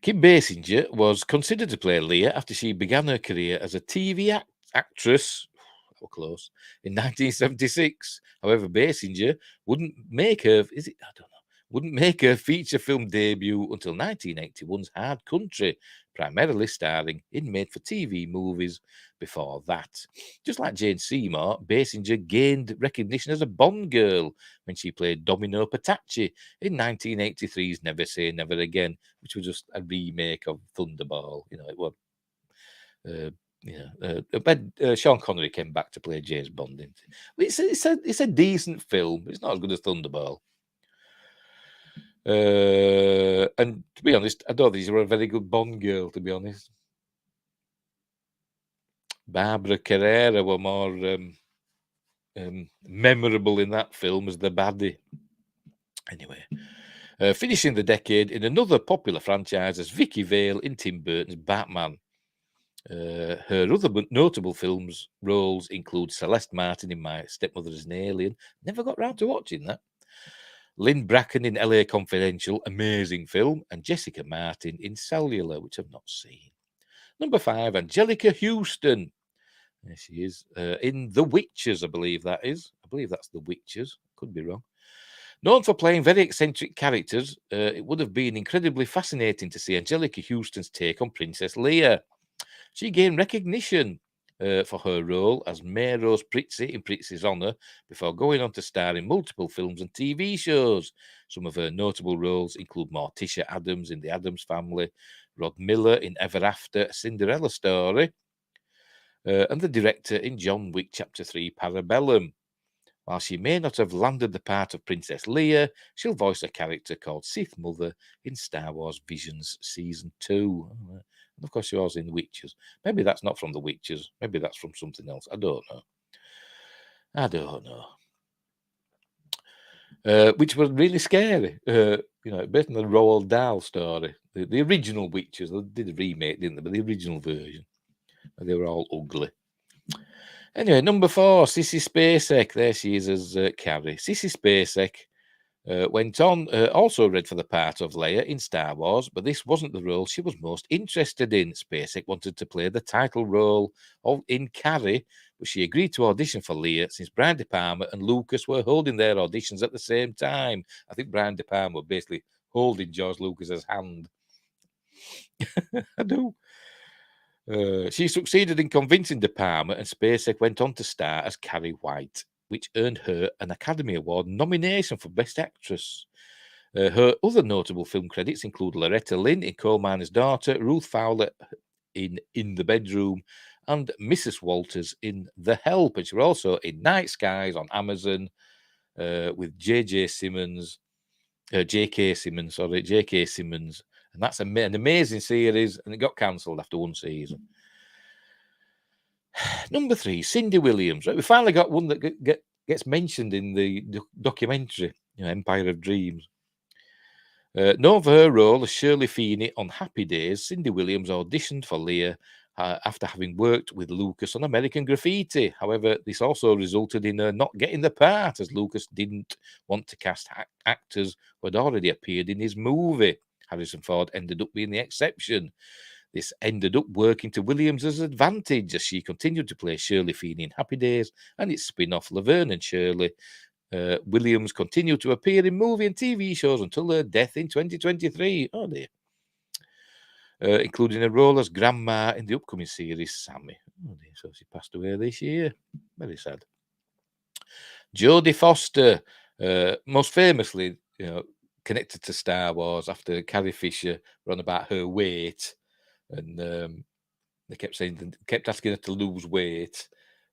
Kim Basinger was considered to play Leia after she began her career as a TV actress. That was close. In 1976. However, Basinger wouldn't make her feature film debut until 1981's Hard Country, primarily starring in made-for-TV movies before that. Just like Jane Seymour, Basinger gained recognition as a Bond girl when she played Domino Patacci in 1983's Never Say Never Again, which was just a remake of Thunderball. It was... Sean Connery came back to play James Bond. It's a decent film. It's not as good as Thunderball. And to be honest, I don't think she was a very good Bond girl, to be honest. Barbara Carrera were more memorable in that film as the baddie. Anyway, finishing the decade in another popular franchise as Vicky Vale in Tim Burton's Batman. Her other notable films roles include Celeste Martin in My Stepmother is an Alien. Never got round to watching that. Lynn Bracken in LA Confidential, amazing film, and Jessica Martin in Cellular, which I've not seen. Number 5, Angelica Houston. There she is in The Witches, I believe that is. I believe that's The Witches. Could be wrong. Known for playing very eccentric characters, it would have been incredibly fascinating to see Angelica Houston's take on Princess Leia. She gained recognition for her role as Mary Rose Pritzi in Pritzi's Honour before going on to star in multiple films and TV shows. Some of her notable roles include Morticia Adams in The Addams Family, Rod Miller in Ever After, A Cinderella Story, and the director in John Wick Chapter 3 Parabellum. While she may not have landed the part of Princess Leia, she'll voice a character called Sith Mother in Star Wars Visions Season 2. And of course, she was in The Witches. Maybe that's not from The Witches. Maybe that's from something else. I don't know. Which was really scary. Based on the Roald Dahl story. The original Witches. They did a remake, didn't they? But the original version. They were all ugly. Anyway, number 4, Sissy Spacek. There she is as Carrie. Sissy Spacek went on, also read for the part of Leia in Star Wars, but this wasn't the role she was most interested in. Spacek wanted to play the title role in Carrie, but she agreed to audition for Leia since Brian De Palma and Lucas were holding their auditions at the same time. I think Brian De Palma were basically holding George Lucas's hand. I do. She succeeded in convincing De Palma, and Spacek went on to star as Carrie White, which earned her an Academy Award nomination for Best Actress. Her other notable film credits include Loretta Lynn in Coal Miner's Daughter, Ruth Fowler in The Bedroom, and Mrs. Walters in The Help. And she was also in Night Skies on Amazon with J.K. Simmons. And that's an amazing series, and it got cancelled after one season. Number 3, Cindy Williams. Right, we finally got one that gets mentioned in the documentary, Empire of Dreams. Known for her role as Shirley Feeney on Happy Days, Cindy Williams auditioned for Leia after having worked with Lucas on American Graffiti. However, this also resulted in her not getting the part, as Lucas didn't want to cast actors who had already appeared in his movie. Harrison Ford ended up being the exception. This ended up working to Williams' advantage as she continued to play Shirley Feeney in Happy Days and its spin-off Laverne and Shirley. Williams continued to appear in movie and TV shows until her death in 2023. Oh dear. Including a role as Grandma in the upcoming series Sammy. Oh dear, so she passed away this year. Very sad. Jodie Foster, most famously, connected to Star Wars after Carrie Fisher ran about her weight, and they kept asking her to lose weight,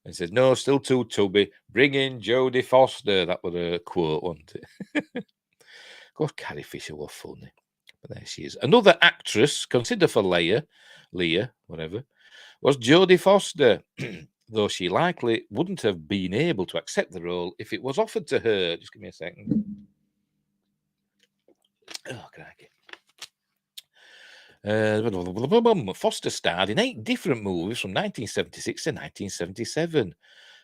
and said, "No, still too tubby. Bring in Jodie Foster." That was a quote, wasn't it? Of course, Carrie Fisher was funny, but there she is. Another actress considered for Leia, whatever, was Jodie Foster, though she likely wouldn't have been able to accept the role if it was offered to her. Just give me a second. Oh, crikey. Foster starred in 8 different movies from 1976 to 1977,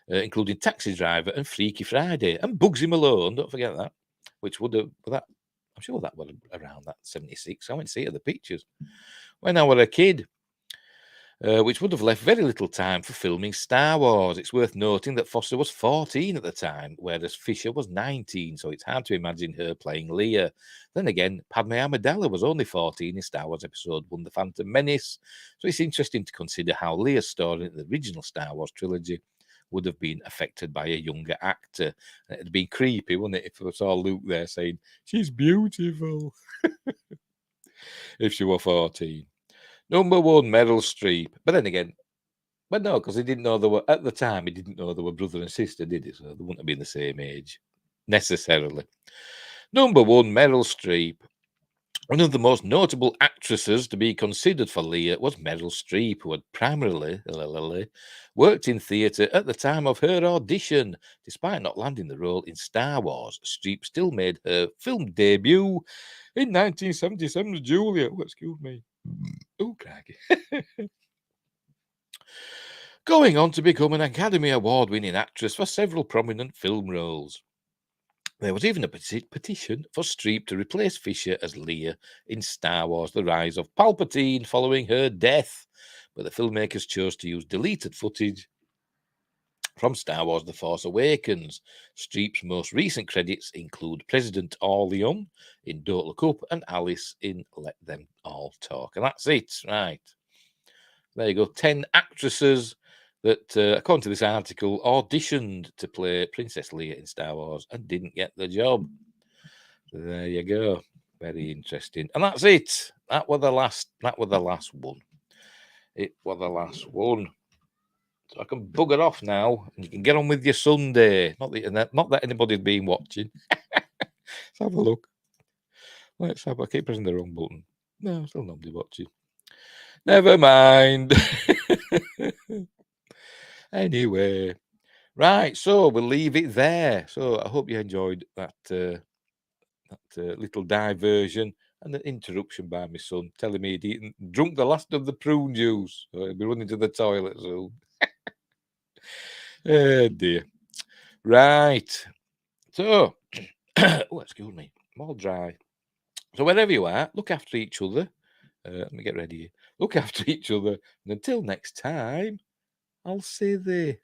including Taxi Driver and Freaky Friday and Bugsy Malone. Don't forget that, which would have that. I'm sure that was around that 76. I went to see it at the pictures when I was a kid. Which would have left very little time for filming Star Wars. It's worth noting that Foster was 14 at the time, whereas Fisher was 19, so it's hard to imagine her playing Leia. Then again, Padme Amidala was only 14 in Star Wars Episode 1, The Phantom Menace, so it's interesting to consider how Leia's story in the original Star Wars trilogy would have been affected by a younger actor. And it'd been creepy, wouldn't it, if we saw Luke there saying, "She's beautiful," if she were 14. Number 1, Meryl Streep. But then again, but no, because he didn't know they were, at the time, he didn't know they were brother and sister, did he? So they wouldn't have been the same age, necessarily. Number 1, Meryl Streep. One of the most notable actresses to be considered for Leia was Meryl Streep, who had primarily worked in theatre at the time of her audition. Despite not landing the role in Star Wars, Streep still made her film debut in 1977's Julia. Oh, excuse me. Oh, crikey. going on to become an Academy Award-winning actress for several prominent film roles. There was even a petition for Streep to replace Fisher as Leia in Star Wars The Rise of Palpatine following her death, but the filmmakers chose to use deleted footage from Star Wars The Force Awakens. Streep's most recent credits include President Orlean in Don't Look Up and Alice in Let Them All Talk. And that's it, right. There you go, 10 actresses that, according to this article, auditioned to play Princess Leia in Star Wars and didn't get the job. So there you go. Very interesting. And that's it. That was the last one. It was the last one. So I can bugger off now and you can get on with your Sunday. Not that anybody's been watching. Let's have a look. I keep pressing the wrong button. No, still nobody watching. Never mind. Anyway, right, so we'll leave it there. So I hope you enjoyed that little diversion and an interruption by my son telling me he'd drunk the last of the prune juice. So he'll be running to the toilet soon. Oh dear. Right. So, oh, excuse me, I'm all dry. So wherever you are, look after each other. Let me get ready. Look after each other. And until next time, I'll say there.